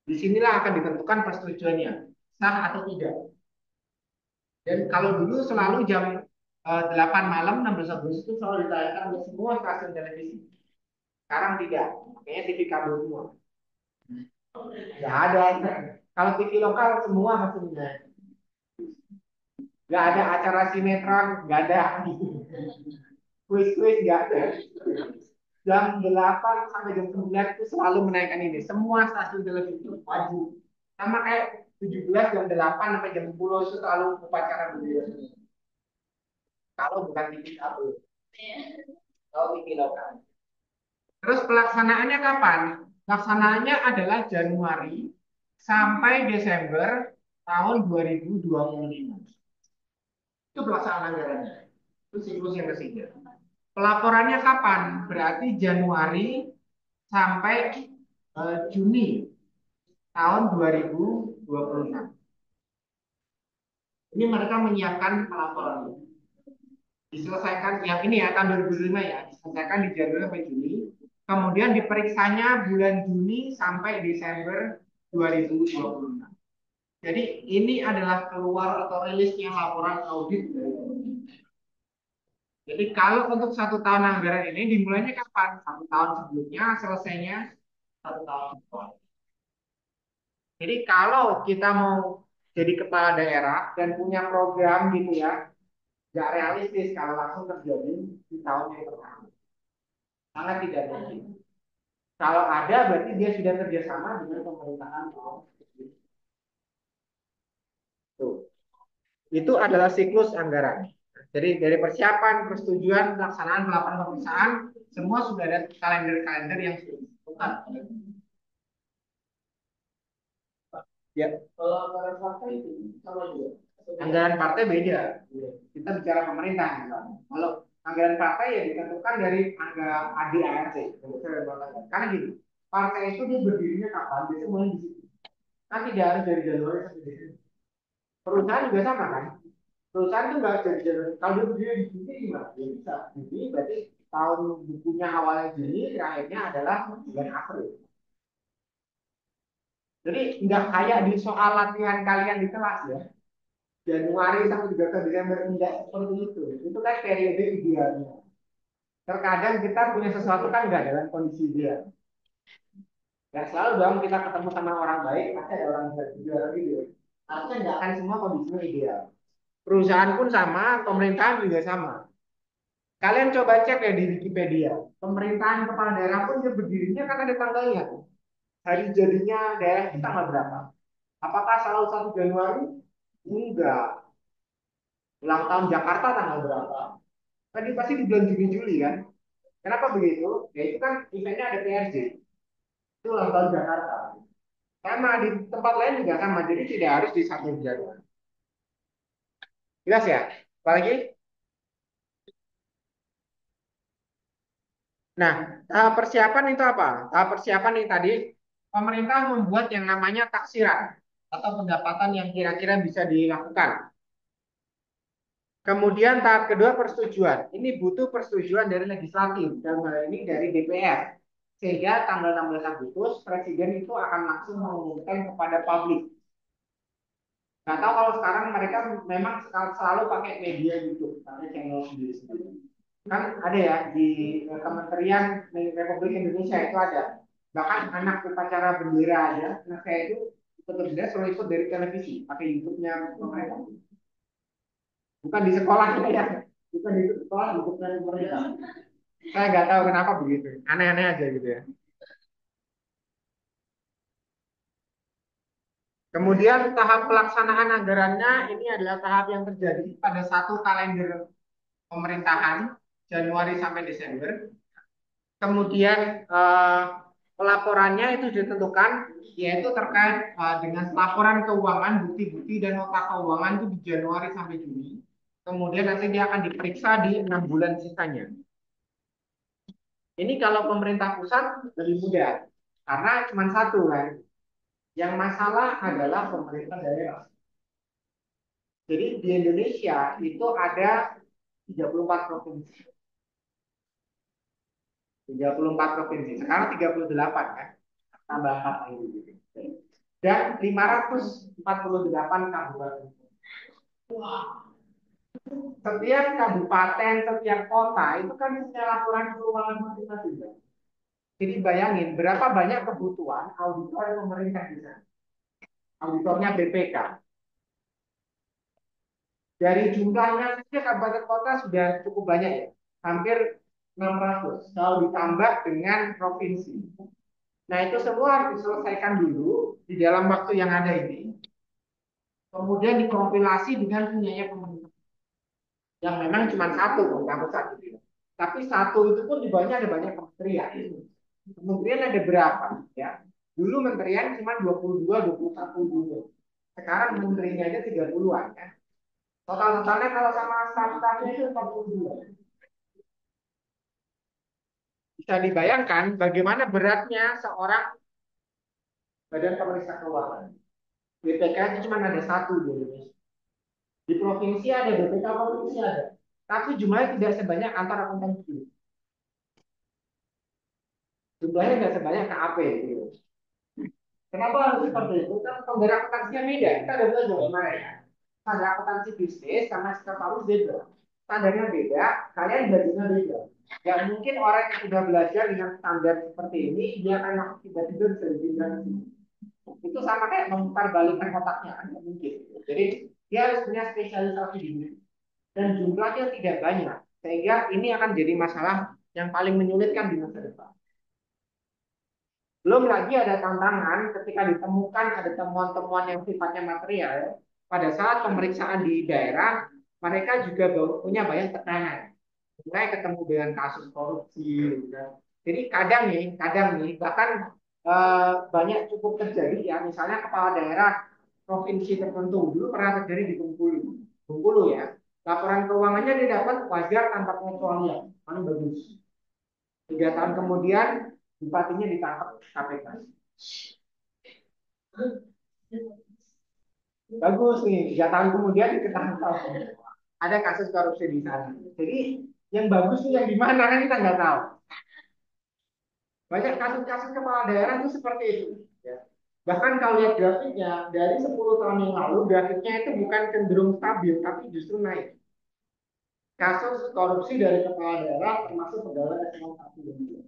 Disinilah akan ditentukan persetujuannya sah atau tidak. Dan kalau dulu selalu jam 8 malam 16 Agustus itu selalu ditayangkan oleh semua stasiun televisi. Sekarang tidak, makanya TV kabel semua. Nggak ada. Kalau TV lokal semua masih tidak. Nggak ada acara sinetron, nggak ada. Kuis-kuis nggak ada. Jam 8 sampai jam 9 itu selalu menaikkan ini. Semua stasiun televisi itu wajib. Sama kayak 17 jam 8 sampai jam 10 itu selalu upacara budaya. Kalau bukan TV kabel, kalau TV lokal. Terus pelaksanaannya kapan? Pelaksanaannya adalah Januari sampai Desember tahun 2025. Itu pelaksanaan anggarannya. Itu siklus yang ketiga. Pelaporannya kapan? Berarti Januari sampai Juni tahun 2026. Ini mereka menyiapkan pelaporan. Diselesaikan yang ini ya tahun 2005 ya, diselesaikan di Januari sampai Juni. Kemudian diperiksanya bulan Juni sampai Desember 2026. Jadi ini adalah keluar atau rilisnya laporan audit. Jadi kalau untuk 1 tahun anggaran ini dimulainya kapan? 1 tahun sebelumnya, selesainya 1 tahun setelah. Jadi kalau kita mau jadi kepala daerah dan punya program gitu ya, nggak realistis kalau langsung terjadi di tahun yang pertama. Sangat tidak mungkin. Kalau ada berarti dia sudah kerjasama dengan pemerintahan. Tuh. Itu adalah siklus anggaran. Jadi dari persiapan, persetujuan, pelaksanaan, pelaporan pemeriksaan, semua sudah ada kalender-kalender yang sudah ditentukan. Ya, kalau anggaran partai itu sama juga. Anggaran partai beda. Kita bicara pemerintah misalnya. Kalau anggaran partai ya ditentukan dari anggaran ADART. Karena gini, partai itu dia berdirinya kapan? Biasanya mulai di situ. Kan tidak harus dari Januari sampai Desember. Perusahaan juga sama kan? Perusahaan itu nggak dari Januari. Kalau dia berdiri di Juni gimana? Ya bisa. Juni berarti tahun bukunya awalnya Juni, terakhirnya adalah bulan April. Jadi nggak kayak di soal latihan kalian di kelas ya. Januari sampai juga ke Desember tidak seperti itu. Itu kan periode idealnya. Terkadang kita punya sesuatu kan nggak dalam kondisi ideal. Nggak selalu dong kita ketemu sama orang baik, pasti ada orang baik juga gitu. Artinya nggak akan semua kondisinya ideal. Perusahaan pun sama, pemerintahan juga sama. Kalian coba cek ya di Wikipedia. Pemerintahan kepala daerah pun dia berdirinya kan ada tanggalnya. Hari jadinya daerah itu tanggal berapa? Apakah selalu 1 Januari? Enggak. Ulang tahun Jakarta tanggal berapa? Tadi pasti di bulan Juni Juli kan? Kenapa begitu? Ya itu kan eventnya ada PRJ. Itu ulang tahun Jakarta. Sama di tempat lain juga sama. Jadi tidak harus di 1 Januari. Jelas ya? Apalagi? Nah, tahap persiapan itu apa? Tahap persiapan yang tadi pemerintah membuat yang namanya taksiran atau pendapatan yang kira-kira bisa dilakukan. Kemudian tahap kedua persetujuan. Ini butuh persetujuan dari legislatif dan ini dari DPR. Sehingga tanggal 16 Agustus presiden itu akan langsung mengumumkan kepada publik. Nggak tahu kalau sekarang mereka memang selalu pakai media YouTube, pakai channel sendiri-sendiri. Kan ada ya di Kementerian Republik Indonesia itu ada. Bahkan anak upacara bendera aja, nah saya itu ikut bendera selalu ikut dari televisi, pakai YouTube-nya pemerintah. Bukan di sekolah ya, bukan di sekolah, YouTube-nya pemerintah. Saya nggak tahu kenapa begitu, aneh-aneh aja gitu ya. Kemudian tahap pelaksanaan anggarannya ini adalah tahap yang terjadi pada satu kalender pemerintahan Januari sampai Desember. Kemudian pelaporannya itu ditentukan yaitu terkait dengan laporan keuangan, bukti-bukti dan nota keuangan itu di Januari sampai Juni. Kemudian nanti dia akan diperiksa di 6 bulan sisanya. Ini kalau pemerintah pusat lebih mudah karena cuma satu kan. Yang masalah adalah pemerintah daerah. Jadi di Indonesia itu ada 34 provinsi. 34 provinsi. Sekarang 38 kan. Tambah 4 lagi. Dan 548 kabupaten. Wah, setiap kabupaten, setiap kota itu kan punya laporan keuangan masing-masing. Jadi bayangin berapa banyak kebutuhan auditor pemerintah di sana. Auditornya BPK. Dari jumlahnya saja kabupaten kota sudah cukup banyak ya. Hampir 600 kalau ditambah dengan provinsi. Nah, itu semua harus diselesaikan dulu di dalam waktu yang ada ini. Kemudian dikompilasi dengan punyanya pemerintah. Yang memang cuma satu pemerintah pusat gitu. Tapi satu itu pun di bawahnya ada banyak kementerian. Kementerian ada berapa ya? Dulu menterian cuma 22, 21 dulu. Sekarang menterinya aja 30-an ya. Total-totalnya kalau sama staf-stafnya itu 42. Bisa dibayangkan bagaimana beratnya seorang badan pemeriksa keuangan. BPK itu cuma ada satu di Indonesia. Di provinsi ada BPK provinsi ada. Tapi jumlahnya tidak sebanyak kantor akuntansi. Jumlahnya tidak sebanyak KAP. Gitu. Kenapa harus seperti itu? Kan penggerak akuntansinya beda. Kita ada belajar kemarin ya. Standar akuntansi bisnis sama sekretaris beda. Standarnya beda, kalian belajarnya beda. Gak mungkin orang yang sudah belajar dengan standar seperti ini, dia akan langsung tiba-tiba bisa dipindah ke sini. Itu sama kayak memutar balikan otaknya, kan nggak mungkin. Jadi dia harus punya spesialisasi di sini. Dan jumlahnya tidak banyak. Sehingga ini akan jadi masalah yang paling menyulitkan di masa depan. Belum lagi ada tantangan ketika ditemukan ada temuan-temuan yang sifatnya material. pada saat pemeriksaan di daerah, mereka juga punya banyak tekanan. Mulai ketemu dengan kasus korupsi, gitu kan. Jadi kadang nih, bahkan banyak cukup terjadi ya, misalnya kepala daerah provinsi tertentu dulu pernah terjadi di Bengkulu, Bengkulu ya. Laporan keuangannya didapat wajar tanpa pengecualian, paling bagus. 3 tahun kemudian bupatinya ditangkap KPK. Bagus nih, 3 tahun kemudian ditangkap. Ada kasus korupsi di sana. Jadi yang bagus tuh yang di mana kan kita nggak tahu. Banyak kasus-kasus kepala daerah itu seperti itu. Ya. Bahkan kalau lihat grafiknya, dari 10 tahun yang lalu, grafiknya itu bukan cenderung stabil, tapi justru naik. Kasus korupsi dari kepala daerah termasuk pegawai eselon 1 dan 2.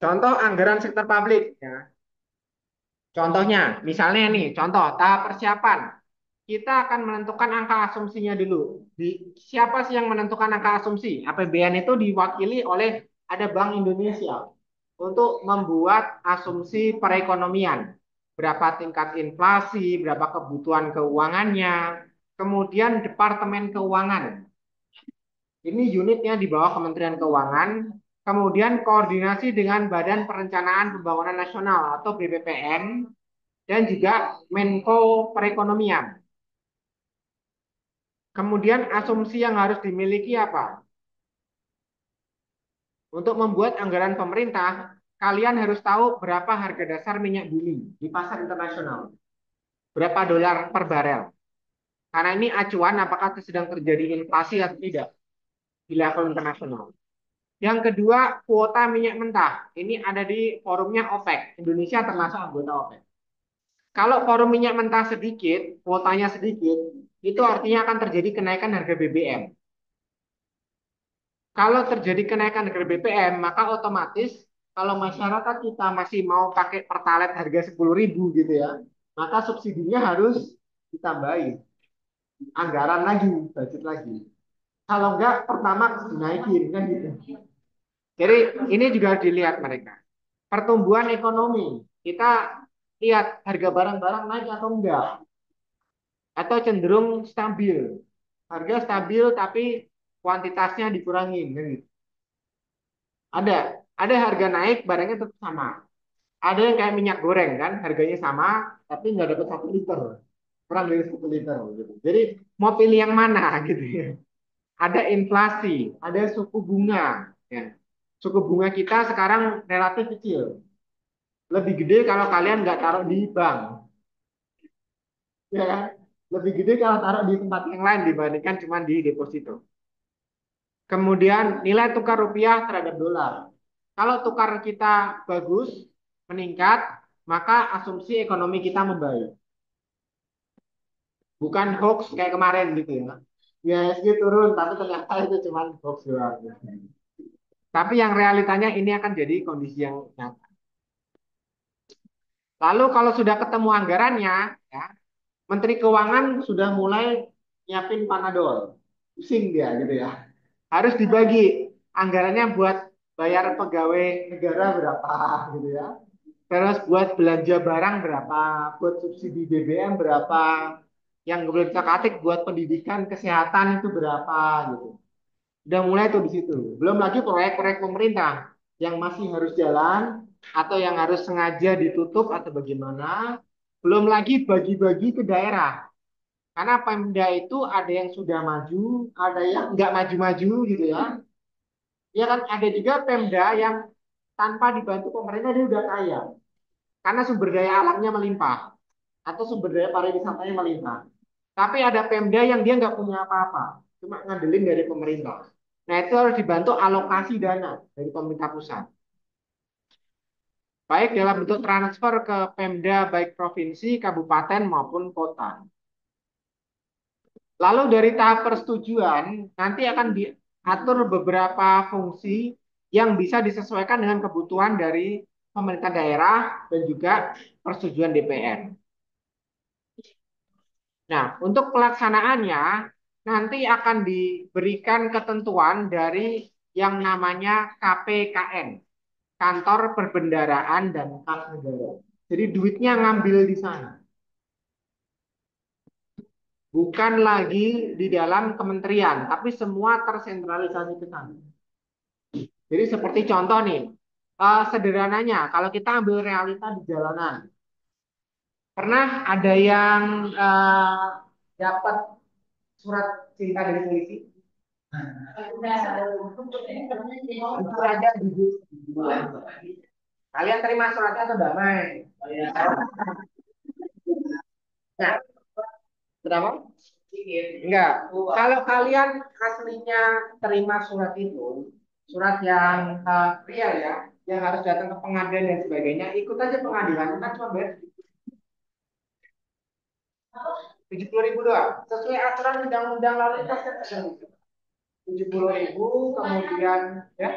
Contoh anggaran sektor publik. Ya. Contohnya, misalnya nih, contoh tahap persiapan. Kita akan menentukan angka asumsinya dulu. Siapa sih yang menentukan angka asumsi? APBN itu diwakili oleh ada Bank Indonesia untuk membuat asumsi perekonomian. Berapa tingkat inflasi, berapa kebutuhan keuangannya, kemudian Departemen Keuangan. Ini unitnya di bawah Kementerian Keuangan, kemudian koordinasi dengan Badan Perencanaan Pembangunan Nasional atau BPPN, dan juga Menko Perekonomian. Kemudian asumsi yang harus dimiliki apa? Untuk membuat anggaran pemerintah, kalian harus tahu berapa harga dasar minyak bumi di pasar internasional. Berapa dolar per barel. Karena ini acuan apakah sedang terjadi inflasi atau tidak di level internasional. Yang kedua, kuota minyak mentah. Ini ada di forumnya OPEC. Indonesia termasuk anggota OPEC. Kalau forum minyak mentah sedikit, kuotanya sedikit, itu artinya akan terjadi kenaikan harga BBM. Kalau terjadi kenaikan harga BBM, maka otomatis kalau masyarakat kita masih mau pakai Pertalite harga 10.000 gitu ya, maka subsidinya harus ditambahin, anggaran lagi, budget lagi. Kalau enggak, pertama dinaikin kan gitu. Jadi ini juga harus dilihat mereka. Pertumbuhan ekonomi, kita lihat harga barang-barang naik atau enggak, atau cenderung stabil. Harga stabil tapi kuantitasnya dikurangin. Gitu. Ada harga naik, barangnya tetap sama. Ada yang kayak minyak goreng kan, harganya sama, tapi nggak dapat 1 liter, kurang dari 1 liter gitu. Jadi mau pilih yang mana gitu ya. Ada inflasi, ada suku bunga. Ya. Suku bunga kita sekarang relatif kecil, lebih gede kalau kalian nggak taruh di bank, ya kan? Lebih gede kalau taruh di tempat yang lain dibandingkan cuma di deposito. Kemudian nilai tukar rupiah terhadap dolar. Kalau tukar kita bagus, meningkat, maka asumsi ekonomi kita membaik. Bukan hoax kayak kemarin gitu ya. IHSG turun, tapi ternyata itu cuma hoax doang. Tapi yang realitanya ini akan jadi kondisi yang nyata. Lalu kalau sudah ketemu anggarannya, ya, Menteri Keuangan sudah mulai nyiapin panadol. Pusing dia gitu ya. Harus dibagi anggarannya buat bayar pegawai negara berapa gitu ya. Terus buat belanja barang berapa, buat subsidi BBM berapa, yang belum terkatik buat pendidikan kesehatan itu berapa gitu. Udah mulai tuh di situ. Belum lagi proyek-proyek pemerintah yang masih harus jalan atau yang harus sengaja ditutup atau bagaimana. Belum lagi bagi-bagi ke daerah. Karena Pemda itu ada yang sudah maju, ada yang nggak maju-maju gitu ya. Ya kan ada juga Pemda yang tanpa dibantu pemerintah dia udah kaya. Karena sumber daya alamnya melimpah atau sumber daya pariwisatanya melimpah. Tapi ada Pemda yang dia nggak punya apa-apa, cuma ngandelin dari pemerintah. Nah itu harus dibantu alokasi dana dari pemerintah pusat. Baik dalam bentuk transfer ke Pemda baik provinsi, kabupaten maupun kota. Lalu dari tahap persetujuan nanti akan diatur beberapa fungsi yang bisa disesuaikan dengan kebutuhan dari pemerintah daerah dan juga persetujuan DPR. Nah, untuk pelaksanaannya nanti akan diberikan ketentuan dari yang namanya KPKN, Kantor Perbendaraan dan Kas Negara. Jadi duitnya ngambil di sana, bukan lagi di dalam kementerian, tapi semua tersentralisasi ke sana. Jadi seperti contoh nih, sederhananya, kalau kita ambil realita di jalanan, pernah ada yang dapat surat cinta dari polisi? Itu aja di kalian terima suratnya atau damai? Nah, kenapa? Enggak. Kalau kalian aslinya terima surat itu, surat yang real ya, yang harus datang ke pengadilan dan sebagainya, ikut aja pengadilan, kan cuma bayar 70.000 doang. Sesuai aturan undang-undang lalu lintas kan ada 70.000, kemudian ya,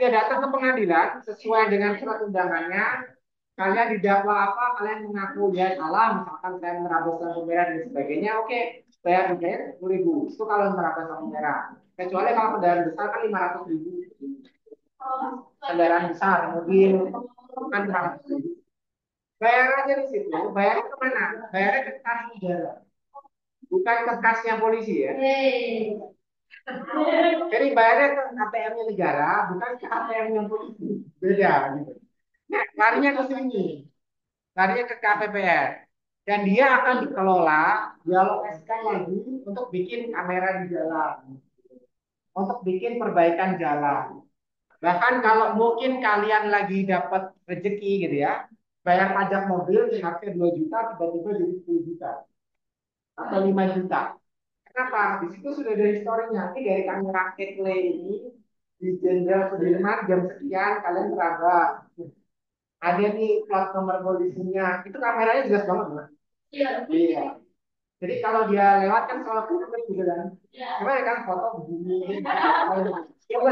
dia datang ke pengadilan sesuai dengan surat undangannya. Kalian didakwa apa? Kalian mengaku ya salah, misalkan saya menerabas lampu merah dan sebagainya. Oke, bayar bayar 10.000. Itu kalau menerabas lampu merah. Kecuali kalau kendaraan besar kan 500.000. Kendaraan besar, mobil kan 500.000. Bayar aja di situ. Bayarnya kemana? Bayarnya ke kas negara, bukan ke kasnya polisi ya. Jadi bayarnya ke ATM-nya negara, bukan ke ATM-nya polisi. Beda gitu. Nah, larinya ke sini, larinya ke KPPR. Dan dia akan dikelola, dialokasikan lagi untuk bikin kamera di jalan, untuk bikin perbaikan jalan. Bahkan kalau mungkin kalian lagi dapat rezeki gitu ya, bayar pajak mobil yang harusnya 2 juta, tiba-tiba jadi 10 juta atau 5 juta. Kenapa? Di situ sudah ada historinya. Ini dari kamera Ketle ini di Jenderal Sudirman jam sekian kalian terabak. Ada nih plat nomor polisinya. Itu kameranya jelas banget, Mas. Iya. Iya. Jadi kalau dia lewat kan selalu kelihatan gitu kan. Coba ya kan foto begini. Coba.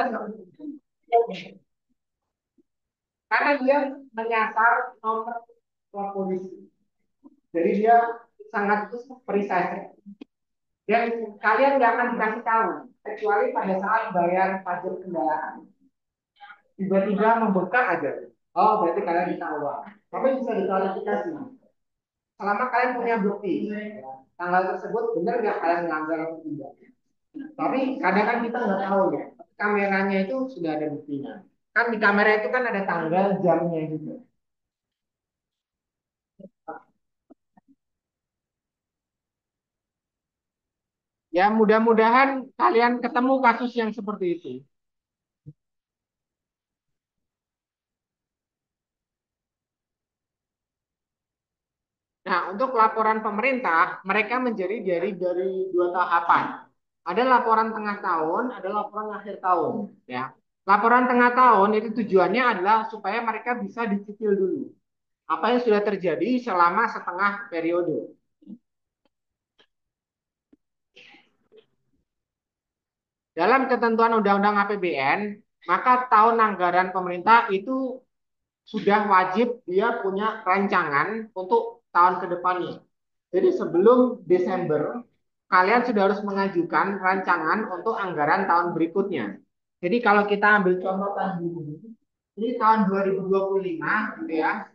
Karena dia menyasar nomor plat polisi. Jadi dia sangat precise. Dan kalian nggak akan dikasih tahu kecuali pada saat bayar pajak kendaraan. Tiba-tiba membengkak aja. Oh, berarti kalian minta uang. Tapi bisa diklarifikasi. Selama kalian punya bukti, tanggal tersebut benar nggak kalian melanggar atau tidak. Tapi kadang kan kita nggak tahu ya. Kameranya itu sudah ada buktinya. Kan di kamera itu kan ada tanggal jamnya juga. Ya mudah-mudahan kalian ketemu kasus yang seperti itu. Nah, untuk laporan pemerintah, mereka menjadi dari dua tahapan. Ada laporan tengah tahun, ada laporan akhir tahun. Ya, laporan tengah tahun itu tujuannya adalah supaya mereka bisa dicicil dulu apa yang sudah terjadi selama setengah periode. Dalam ketentuan Undang-Undang APBN, maka tahun anggaran pemerintah itu sudah wajib dia punya rancangan untuk tahun ke depannya. Jadi sebelum Desember, kalian sudah harus mengajukan rancangan untuk anggaran tahun berikutnya. Jadi kalau kita ambil contoh tadi, ini tahun 2025, gitu ya,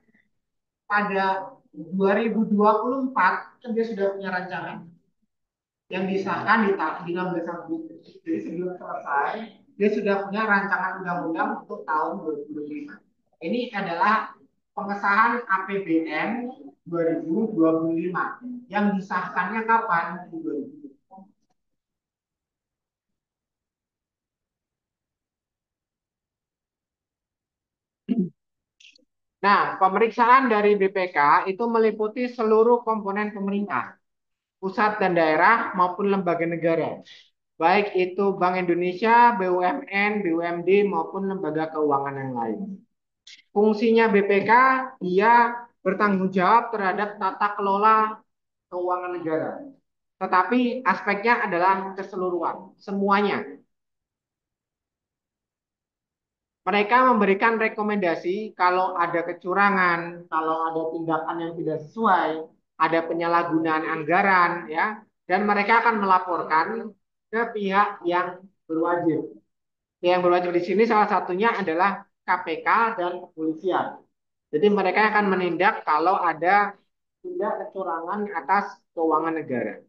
pada 2024 kan dia sudah punya rancangan yang disahkan di 16 Agustus. Jadi sebelum selesai, dia sudah punya rancangan undang-undang untuk tahun 2025. Ini adalah pengesahan APBN 2025 yang disahkannya kapan? 2025. Nah, pemeriksaan dari BPK itu meliputi seluruh komponen pemerintah, pusat dan daerah maupun lembaga negara. Baik itu Bank Indonesia, BUMN, BUMD maupun lembaga keuangan yang lain. Fungsinya BPK, dia bertanggung jawab terhadap tata kelola keuangan negara. Tetapi aspeknya adalah keseluruhan, semuanya. Mereka memberikan rekomendasi kalau ada kecurangan, kalau ada tindakan yang tidak sesuai, ada penyalahgunaan anggaran, ya, dan mereka akan melaporkan ke pihak yang berwajib. Yang berwajib di sini salah satunya adalah KPK dan kepolisian. Jadi mereka akan menindak kalau ada tindak kecurangan atas keuangan negara.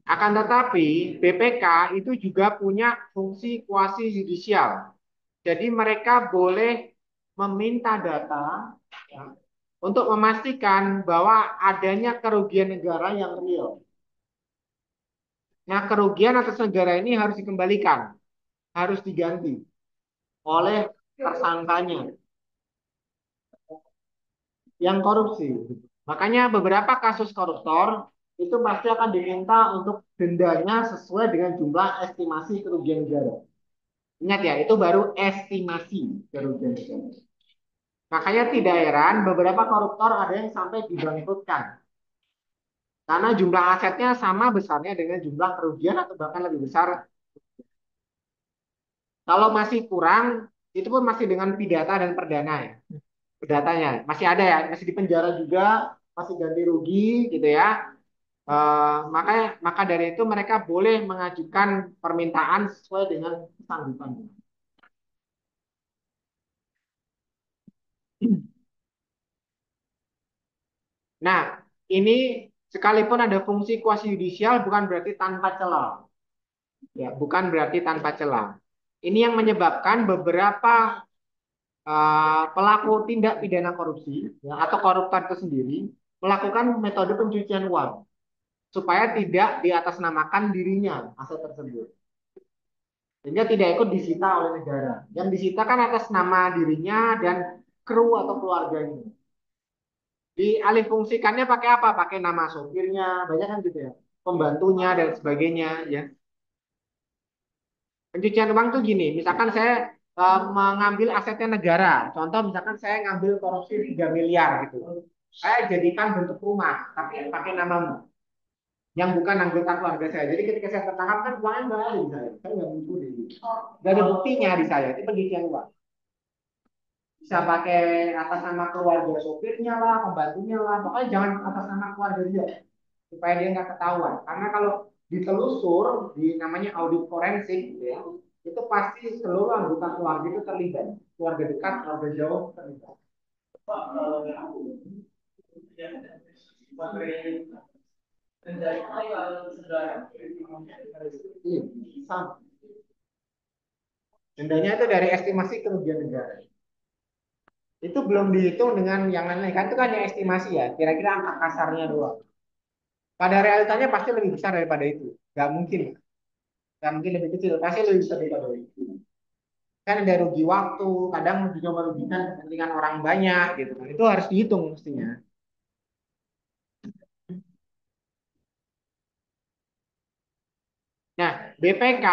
Akan tetapi BPK itu juga punya fungsi kuasi yudisial. Jadi mereka boleh meminta data ya, untuk memastikan bahwa adanya kerugian negara yang real. Nah, kerugian atas negara ini harus dikembalikan, harus diganti oleh tersangkanya yang korupsi. Makanya beberapa kasus koruptor itu pasti akan diminta untuk dendanya sesuai dengan jumlah estimasi kerugian negara. Ingat ya, itu baru estimasi kerugian negara. Makanya tidak heran beberapa koruptor ada yang sampai dibangkrutkan. Karena jumlah asetnya sama besarnya dengan jumlah kerugian atau bahkan lebih besar. Kalau masih kurang, itu pun masih dengan pidata dan perdana ya. Perdatanya masih ada ya, masih di penjara juga, masih ganti rugi gitu ya. Maka dari itu mereka boleh mengajukan permintaan sesuai dengan kesanggupan. Nah, ini sekalipun ada fungsi kuasi yudisial bukan berarti tanpa celah. Ya, bukan berarti tanpa celah. Ini yang menyebabkan beberapa pelaku tindak pidana korupsi ya, atau koruptor itu sendiri melakukan metode pencucian uang supaya tidak diatasnamakan dirinya aset tersebut. Sehingga tidak ikut disita oleh negara. Yang disita kan atas nama dirinya dan kru atau keluarganya. Dialih fungsikannya pakai apa? Pakai nama sopirnya, banyak kan gitu ya. Pembantunya dan sebagainya ya. Pencucian uang tuh gini, misalkan saya mengambil asetnya negara. Contoh misalkan saya ngambil korupsi 3 miliar gitu. Saya jadikan bentuk rumah, tapi pakai namamu. Yang bukan anggota keluarga saya. Jadi ketika saya tertangkap kan uangnya nggak ada di saya. Saya nggak mencuri. Nggak ada buktinya di saya. Itu pencucian uang. Bisa pakai atas nama keluarga sopirnya lah, pembantunya lah. Pokoknya jangan atas nama keluarga dia. Supaya dia nggak ketahuan. Karena kalau ditelusur, di namanya audit forensik gitu ya, itu pasti seluruh anggota keluarga itu terlibat. Keluarga dekat, keluarga jauh terlibat. Iya, sama. Dendanya itu dari estimasi kerugian negara. Itu belum dihitung dengan yang lain-lain. Kan itu kan yang estimasi ya. Kira-kira angka kasarnya doang. Pada realitanya pasti lebih besar daripada itu. Gak mungkin. Gak mungkin lebih kecil. Pasti lebih besar daripada itu. Kan ada rugi waktu. Kadang juga merugikan kepentingan orang banyak gitu kan. Itu harus dihitung mestinya. Nah, BPK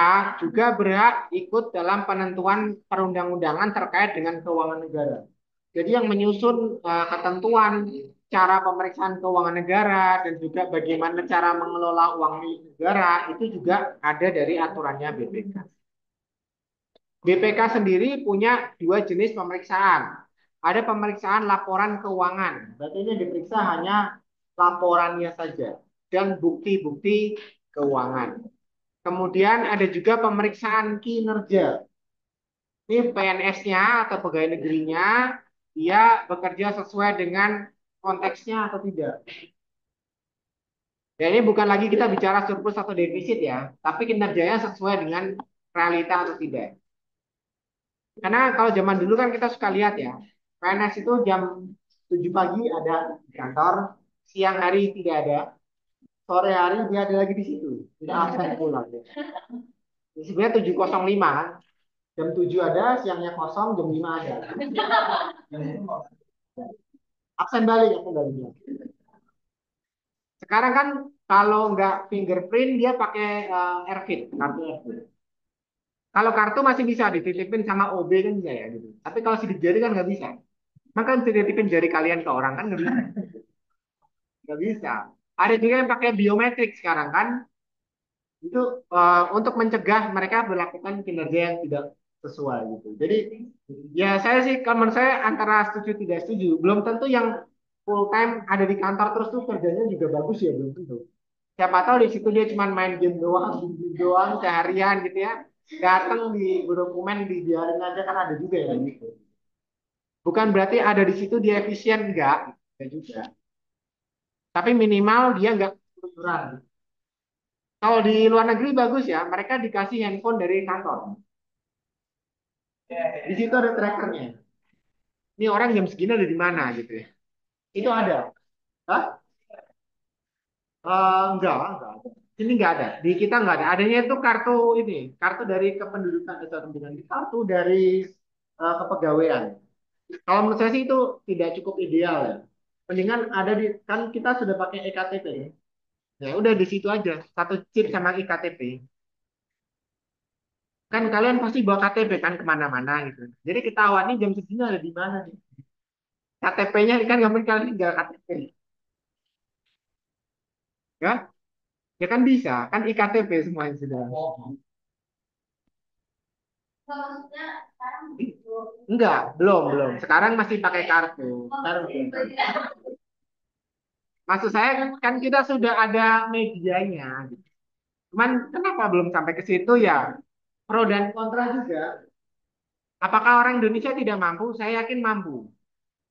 juga berhak ikut dalam penentuan perundang-undangan terkait dengan keuangan negara. Jadi yang menyusun ketentuan cara pemeriksaan keuangan negara dan juga bagaimana cara mengelola uang milik negara itu juga ada dari aturannya BPK. BPK sendiri punya dua jenis pemeriksaan. Ada pemeriksaan laporan keuangan. Berarti ini diperiksa hanya laporannya saja dan bukti-bukti keuangan. Kemudian ada juga pemeriksaan kinerja. Ini PNS-nya atau pegawai negerinya, dia bekerja sesuai dengan konteksnya atau tidak. Ya ini bukan lagi kita bicara surplus atau defisit ya, tapi kinerjanya sesuai dengan realita atau tidak. Karena kalau zaman dulu kan kita suka lihat ya, PNS itu jam 7 pagi ada di kantor, siang hari tidak ada, sore hari dia ada lagi di situ, tidak absen pulang. Sebenarnya 7:05 kan, jam 7 ada, siangnya kosong, jam 5 ada. Absen balik, absen balik. Sekarang kan kalau nggak fingerprint dia pakai AirFit, kartu AirFit. Kalau kartu masih bisa dititipin sama OB kan bisa ya gitu. Tapi kalau sidik jari kan nggak bisa. Maka titipin jari kalian ke orang kan nggak bisa. Nggak bisa. Ada juga yang pakai biometrik sekarang kan. Itu untuk mencegah mereka melakukan kinerja yang tidak sesuai gitu. Jadi ya saya sih kalau menurut saya antara setuju tidak setuju. Belum tentu yang full time ada di kantor terus tuh kerjanya juga bagus ya belum tentu. Siapa tahu di situ dia cuma main game doang seharian gitu ya. Datang di dokumen dibiarin aja kan ada juga ya gitu. Bukan berarti ada di situ dia efisien enggak juga. Tapi minimal dia enggak keluyuran. Kalau di luar negeri bagus ya, mereka dikasih handphone dari kantor. Di situ ada trackernya. Ini orang jam segini ada di mana gitu ya. Itu ada. Hah? Enggak. Sini enggak ada. Di kita enggak ada. Adanya itu kartu ini, kartu dari kependudukan atau kependudukan, kartu dari kepegawaian. Kalau menurut saya sih itu tidak cukup ideal ya. Mendingan ada di kan kita sudah pakai ektp ya. Ya udah di situ aja satu chip sama iktp. Kan kalian pasti bawa KTP kan kemana-mana gitu. Jadi ketahuan nih jam segini ada di mana nih. KTP-nya kan nggak mungkin kalian tinggal KTP, ya? Ya kan bisa, kan iktp semuanya sudah. Enggak, belum. Sekarang masih pakai kartu. Sekarang maksud saya kan kita sudah ada medianya, gitu. Cuman kenapa belum sampai ke situ ya? Pro dan kontra juga. Apakah orang Indonesia tidak mampu? Saya yakin mampu.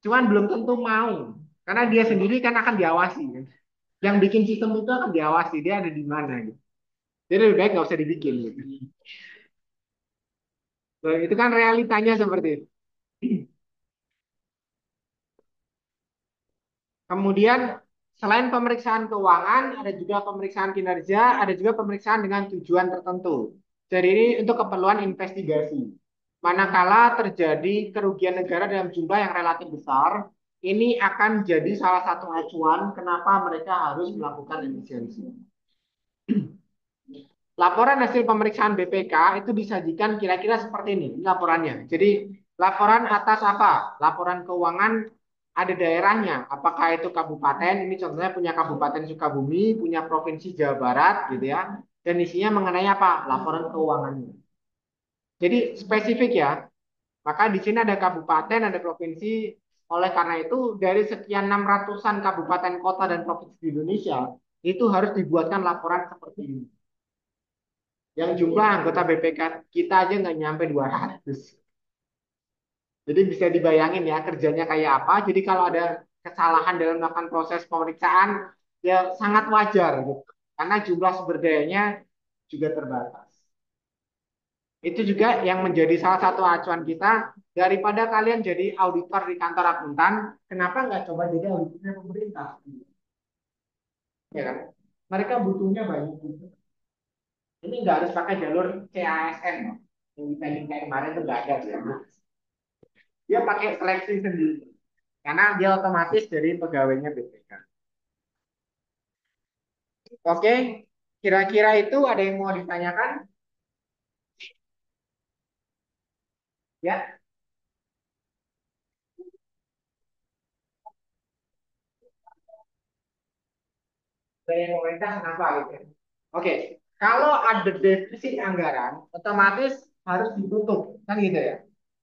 Cuman belum tentu mau. Karena dia sendiri kan akan diawasi, kan. Yang bikin sistem itu akan diawasi. Dia ada di mana gitu. Jadi lebih baik nggak usah dibikin gitu. Nah, itu kan realitanya seperti itu. Kemudian selain pemeriksaan keuangan, ada juga pemeriksaan kinerja, ada juga pemeriksaan dengan tujuan tertentu. Jadi ini untuk keperluan investigasi. Manakala terjadi kerugian negara dalam jumlah yang relatif besar, ini akan jadi salah satu acuan kenapa mereka harus melakukan efisiensi. Laporan hasil pemeriksaan BPK itu disajikan kira-kira seperti ini laporannya. Jadi laporan atas apa? Laporan keuangan ada daerahnya. Apakah itu kabupaten? Ini contohnya punya Kabupaten Sukabumi, punya Provinsi Jawa Barat gitu ya. Dan isinya mengenai apa? Laporan keuangannya. Jadi spesifik ya. Maka di sini ada kabupaten, ada provinsi. Oleh karena itu dari sekian 600-an kabupaten, kota dan provinsi di Indonesia itu harus dibuatkan laporan seperti ini. Yang jumlah anggota BPK kita aja nggak nyampe 200. Jadi bisa dibayangin ya kerjanya kayak apa. Jadi kalau ada kesalahan dalam melakukan proses pemeriksaan, ya sangat wajar gitu. Karena jumlah sumber dayanya juga terbatas. Itu juga yang menjadi salah satu acuan kita daripada kalian jadi auditor di kantor akuntan, kenapa nggak coba jadi auditornya pemerintah? Ya kan? Mereka butuhnya banyak juga. Ini nggak harus pakai jalur CASN, loh. Yang dipending kayak kemarin itu nggak ada ya. Dia pakai seleksi sendiri karena dia otomatis dari pegawainya BPK. Oke, kira-kira itu ada yang mau ditanyakan? Ya, dari pemerintah kenapa gitu ya? Oke, kalau ada defisit anggaran, otomatis harus ditutup, kan gitu ya.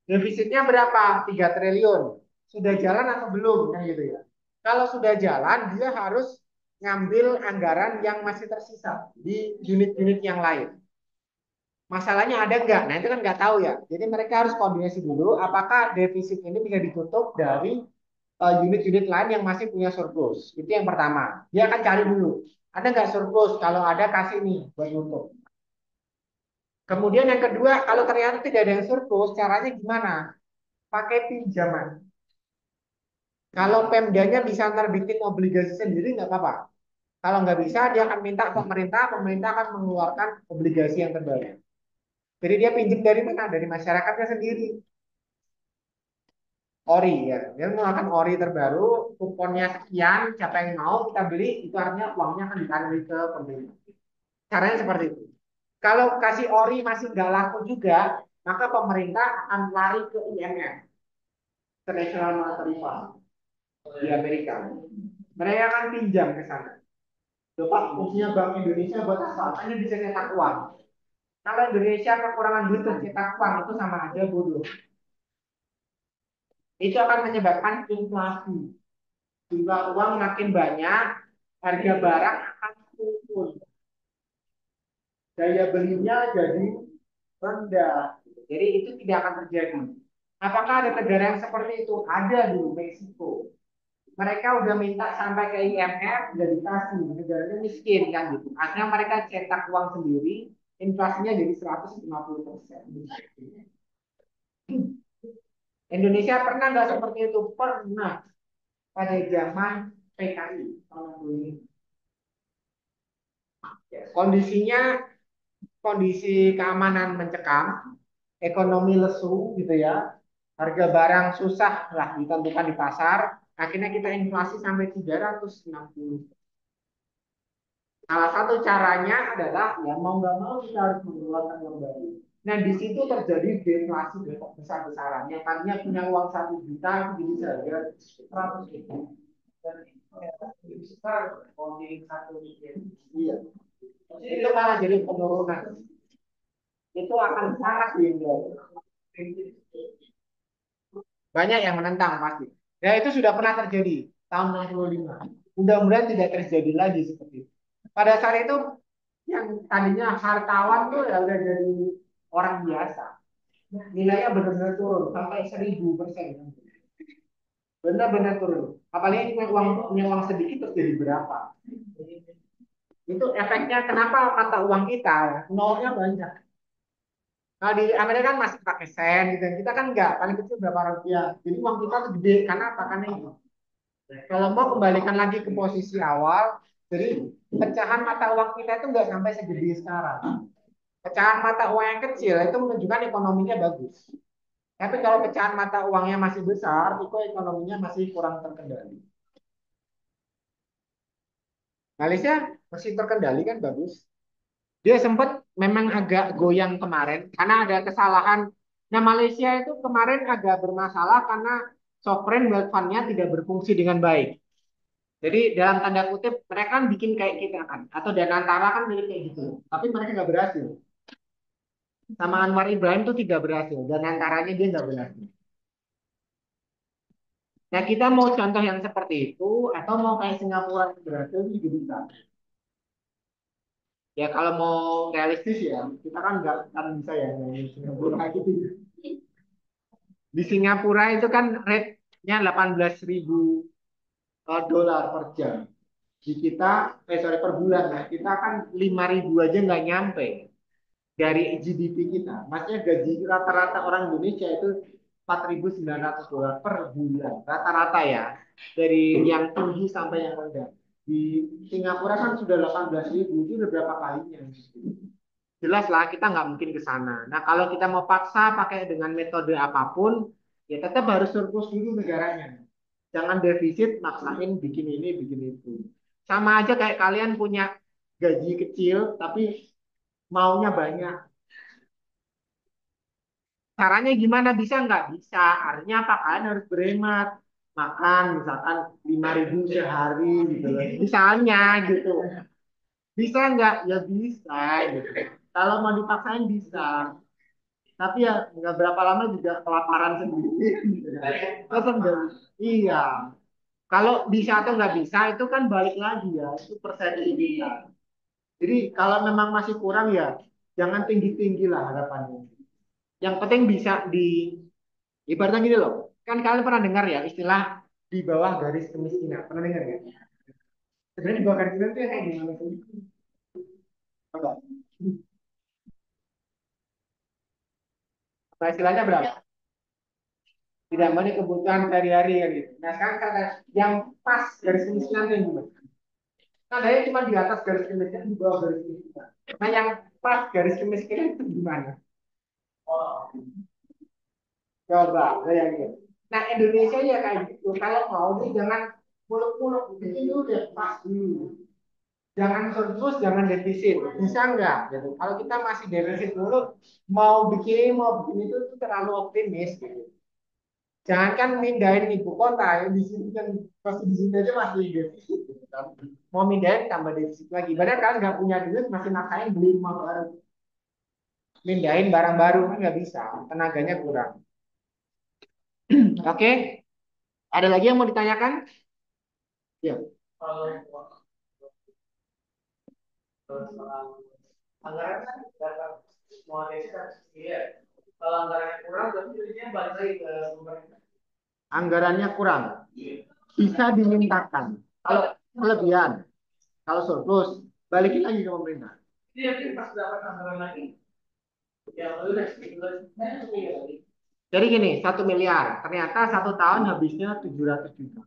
Defisitnya berapa? 3 triliun. Sudah jalan atau belum? Kan gitu ya. Kalau sudah jalan, dia harus ngambil anggaran yang masih tersisa di unit-unit yang lain. Masalahnya ada nggak? Nah itu kan nggak tahu ya. Jadi mereka harus koordinasi dulu apakah defisit ini bisa ditutup dari unit-unit lain yang masih punya surplus. Itu yang pertama. Dia akan cari dulu. Ada nggak surplus? Kalau ada kasih nih buat nutup. Kemudian yang kedua, kalau ternyata tidak ada yang surplus, caranya gimana? Pakai pinjaman. Kalau Pemdanya bisa nerbitin obligasi sendiri nggak apa-apa. Kalau nggak bisa, dia akan minta pemerintah, pemerintah akan mengeluarkan obligasi yang terbaru. Jadi dia pinjam dari mana? Dari masyarakatnya sendiri. Ori ya, dia menggunakan ori terbaru, kuponnya sekian, siapa yang mau kita beli, itu artinya uangnya akan ditarik ke pemerintah. Caranya seperti itu. Kalau kasih ori masih nggak laku juga, maka pemerintah akan lari ke IMF, International Monetary Fund di Amerika. Mereka akan pinjam ke sana. Bapak fungsinya Bank Indonesia buat apa? Hanya bisa cetak uang. Kalau Indonesia kekurangan duit untuk cetak uang itu sama aja bodoh. Itu akan menyebabkan inflasi. Jumlah uang makin banyak, harga barang akan turun. Daya belinya jadi rendah. Jadi itu tidak akan terjadi. Apakah ada negara yang seperti itu? Ada dulu, Meksiko. Mereka udah minta sampai ke IMF, udah dikasih, negaranya miskin kan gitu. Akhirnya mereka cetak uang sendiri, inflasinya jadi 150%. Indonesia pernah nggak seperti itu? Pernah pada zaman PKI tahun dulu. Kondisinya kondisi keamanan mencekam, ekonomi lesu gitu ya, harga barang susah lah ditentukan di pasar, akhirnya kita inflasi sampai 360. Salah satu caranya adalah ya mau nggak mau kita harus mengeluarkan uang baru. Nah di situ terjadi deflasi besar-besaran. Yang tadinya punya uang 1 juta itu jadi seharga 100 ribu. Dan lebih besar di 1 miliar. Iya. Itu malah jadi penurunan. Itu akan sangat dihindari. Banyak yang menentang pasti. Ya itu sudah pernah terjadi tahun 65. Mudah-mudahan tidak terjadi lagi seperti itu. Pada saat itu yang tadinya hartawan tuh ya udah jadi orang biasa. Nilainya benar-benar turun sampai 1000%. Benar-benar turun. Apalagi punya uang sedikit terus jadi berapa? Itu efeknya kenapa mata uang kita nolnya banyak. Kalau di Amerika kan masih pakai sen gitu. Kita kan enggak, paling kecil berapa rupiah. Jadi uang kita tuh gede karena apa? Karena itu. Kalau mau kembalikan lagi ke posisi awal, jadi pecahan mata uang kita itu enggak sampai segede sekarang. Pecahan mata uang yang kecil itu menunjukkan ekonominya bagus. Tapi kalau pecahan mata uangnya masih besar, itu ekonominya masih kurang terkendali. Malaysia masih terkendali kan bagus. Dia sempat memang agak goyang kemarin karena ada kesalahan. Nah, Malaysia itu kemarin agak bermasalah karena sovereign wealth fund-nya tidak berfungsi dengan baik. Jadi dalam tanda kutip mereka kan bikin kayak kita kan, atau Danantara kan mirip kayak gitu. Tapi mereka nggak berhasil. Sama Anwar Ibrahim tuh tidak berhasil. Danantaranya dia nggak berhasil. Nah, kita mau contoh yang seperti itu atau mau kayak Singapura yang berhasil juga bisa. Ya kalau mau realistis ya, kita kan nggak akan bisa ya kayak Singapura gitu. Di Singapura itu kan rate-nya 18.000 dolar per jam. Di kita, sorry per bulan ya, kita kan 5.000 aja nggak nyampe dari GDP kita. Maksudnya gaji rata-rata orang Indonesia itu 4.900 dolar per bulan. Rata-rata ya. Dari yang tinggi sampai yang rendah. Di Singapura kan sudah 18.000, itu udah berapa kalinya. Jelas lah kita nggak mungkin ke sana. Nah kalau kita mau paksa pakai dengan metode apapun, ya tetap harus surplus dulu negaranya. Jangan defisit, maksain bikin ini, bikin itu. Sama aja kayak kalian punya gaji kecil, tapi maunya banyak. Caranya gimana? Bisa nggak? Bisa. Artinya apa? Kalian harus berhemat. Makan misalkan 5.000 sehari gitu loh. Misalnya gitu. Bisa nggak? Ya bisa gitu. Kalau mau dipaksain bisa. Tapi ya nggak berapa lama juga kelaparan sendiri. Tetap nggak. Iya. Kalau bisa atau nggak bisa itu kan balik lagi ya. Itu persepsi kita. Jadi kalau memang masih kurang ya jangan tinggi-tinggi lah harapannya. Yang penting bisa ibaratnya gini loh. Kan kalian pernah dengar ya istilah di bawah garis kemiskinan. Pernah dengar ya? Sebenarnya di bawah garis kemiskinan itu yang kayak gimana sih? Apa? Istilahnya berapa? Tidak memenuhi kebutuhan sehari-hari ya gitu. Nah sekarang kata yang pas garis kemiskinan itu yang gimana? Nah dari cuma di atas garis kemiskinan, di bawah garis kemiskinan. Nah yang pas garis kemiskinan itu gimana? Coba bayangin. Nah Indonesia ya kayak gitu. Kalau mau nih jangan muluk-muluk, bikin dulu deh pas dulu. Jangan surplus, jangan defisit. Bisa nggak? Gitu. Kalau kita masih defisit dulu, mau bikin itu terlalu optimis. Gitu. Jangan kan mindahin ibu kota ya di sini kan pasti di sini aja masih defisit. Gitu, kan. Mau mindahin tambah defisit lagi. Padahal kan nggak punya duit masih maksain beli rumah baru. Mindahin barang baru kan nggak bisa, tenaganya kurang. Oke, ada lagi yang mau ditanyakan? Ya. Anggaran kan Anggarannya kurang, bisa dimintakan. Kalau kelebihan, kalau surplus, balikin lagi ke pemerintah. Jadi gini, 1 miliar, ternyata 1 tahun habisnya 700 juta.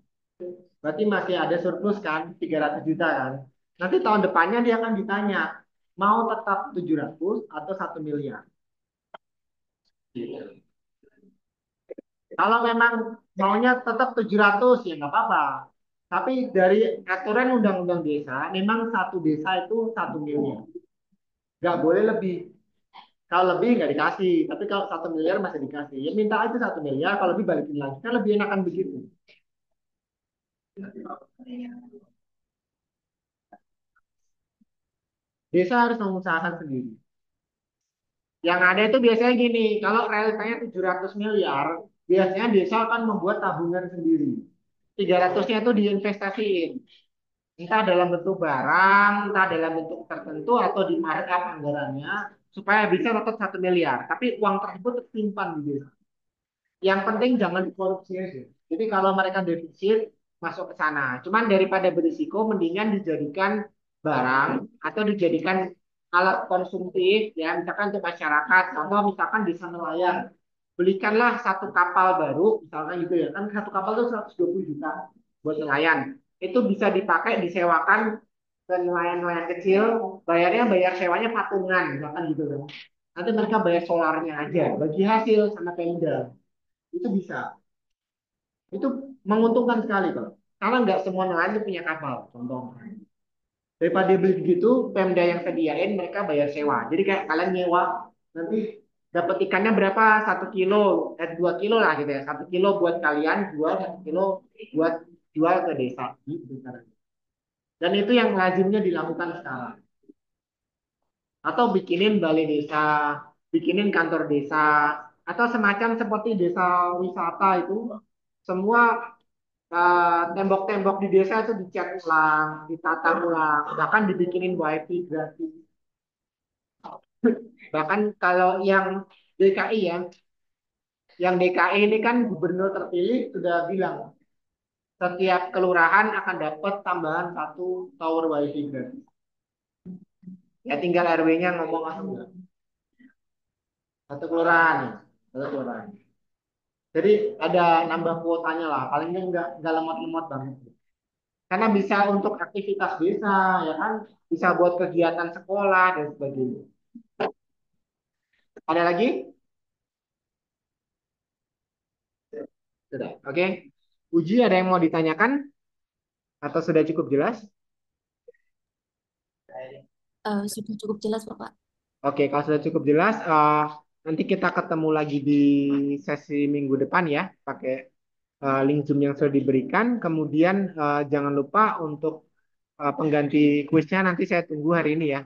Berarti masih ada surplus kan, 300 juta kan. Nanti tahun depannya dia akan ditanya, mau tetap 700 atau 1 miliar. Gitu. Kalau memang maunya tetap 700 ya nggak apa-apa. Tapi dari aturan undang-undang desa, memang satu desa itu 1 miliar. Nggak boleh lebih. Kalau lebih nggak dikasih. Tapi kalau 1 miliar masih dikasih. Ya minta aja 1 miliar, kalau lebih balikin lagi. Kan lebih enakan begitu. Desa harus mengusahakan sendiri. Yang ada itu biasanya gini, kalau realitanya 700 miliar, biasanya desa akan membuat tabungan sendiri. 300-nya itu diinvestasiin. Entah dalam bentuk barang, entah dalam bentuk tertentu, atau di markup anggarannya, supaya bisa tetap 1 miliar. Tapi uang tersebut tersimpan di desa. Yang penting jangan dikorupsi aja. Jadi kalau mereka defisit, masuk ke sana. Cuman daripada berisiko, mendingan dijadikan barang atau dijadikan alat konsumtif, ya misalkan untuk masyarakat. Contoh misalkan desa nelayan, belikanlah satu kapal baru, misalkan gitu ya. Kan satu kapal itu 120 juta buat nelayan. Itu bisa dipakai, disewakan ke nelayan-nelayan kecil, bayarnya bayar sewanya patungan, misalkan gitu kan. Nanti mereka bayar solarnya aja, bagi hasil sama Pemda. Itu bisa. Itu menguntungkan sekali kalau. Karena nggak semua nelayan itu punya kapal, contoh. Daripada beli begitu, Pemda yang sediain mereka bayar sewa. Jadi kayak kalian nyewa, nanti dapat ikannya berapa? 1 kilo, 2 kilo lah gitu ya. 1 kilo buat kalian, jual 1 kilo buat jual ke desa. Gitu, caranya. Dan itu yang lazimnya dilakukan sekarang. Atau bikinin balai desa, bikinin kantor desa, atau semacam seperti desa wisata itu, semua tembok-tembok di desa itu dicat ulang, ditata ulang, bahkan dibikinin wifi gratis. Bahkan kalau yang DKI ya, yang DKI ini kan gubernur terpilih sudah bilang setiap kelurahan akan dapat tambahan satu tower wifi gratis. Ya tinggal RW-nya ngomong atau enggak. Satu kelurahan, ya. Satu kelurahan. Jadi ada nambah kuotanya lah, paling enggak lemot-lemot banget. Karena bisa untuk aktivitas desa, ya kan, bisa buat kegiatan sekolah dan sebagainya. Ada lagi? Sudah. Oke. Uji ada yang mau ditanyakan atau sudah cukup jelas? Sudah cukup jelas, Bapak. Oke, kalau sudah cukup jelas, nanti kita ketemu lagi di sesi minggu depan ya, pakai link Zoom yang sudah diberikan. Kemudian jangan lupa untuk pengganti kuisnya nanti saya tunggu hari ini ya.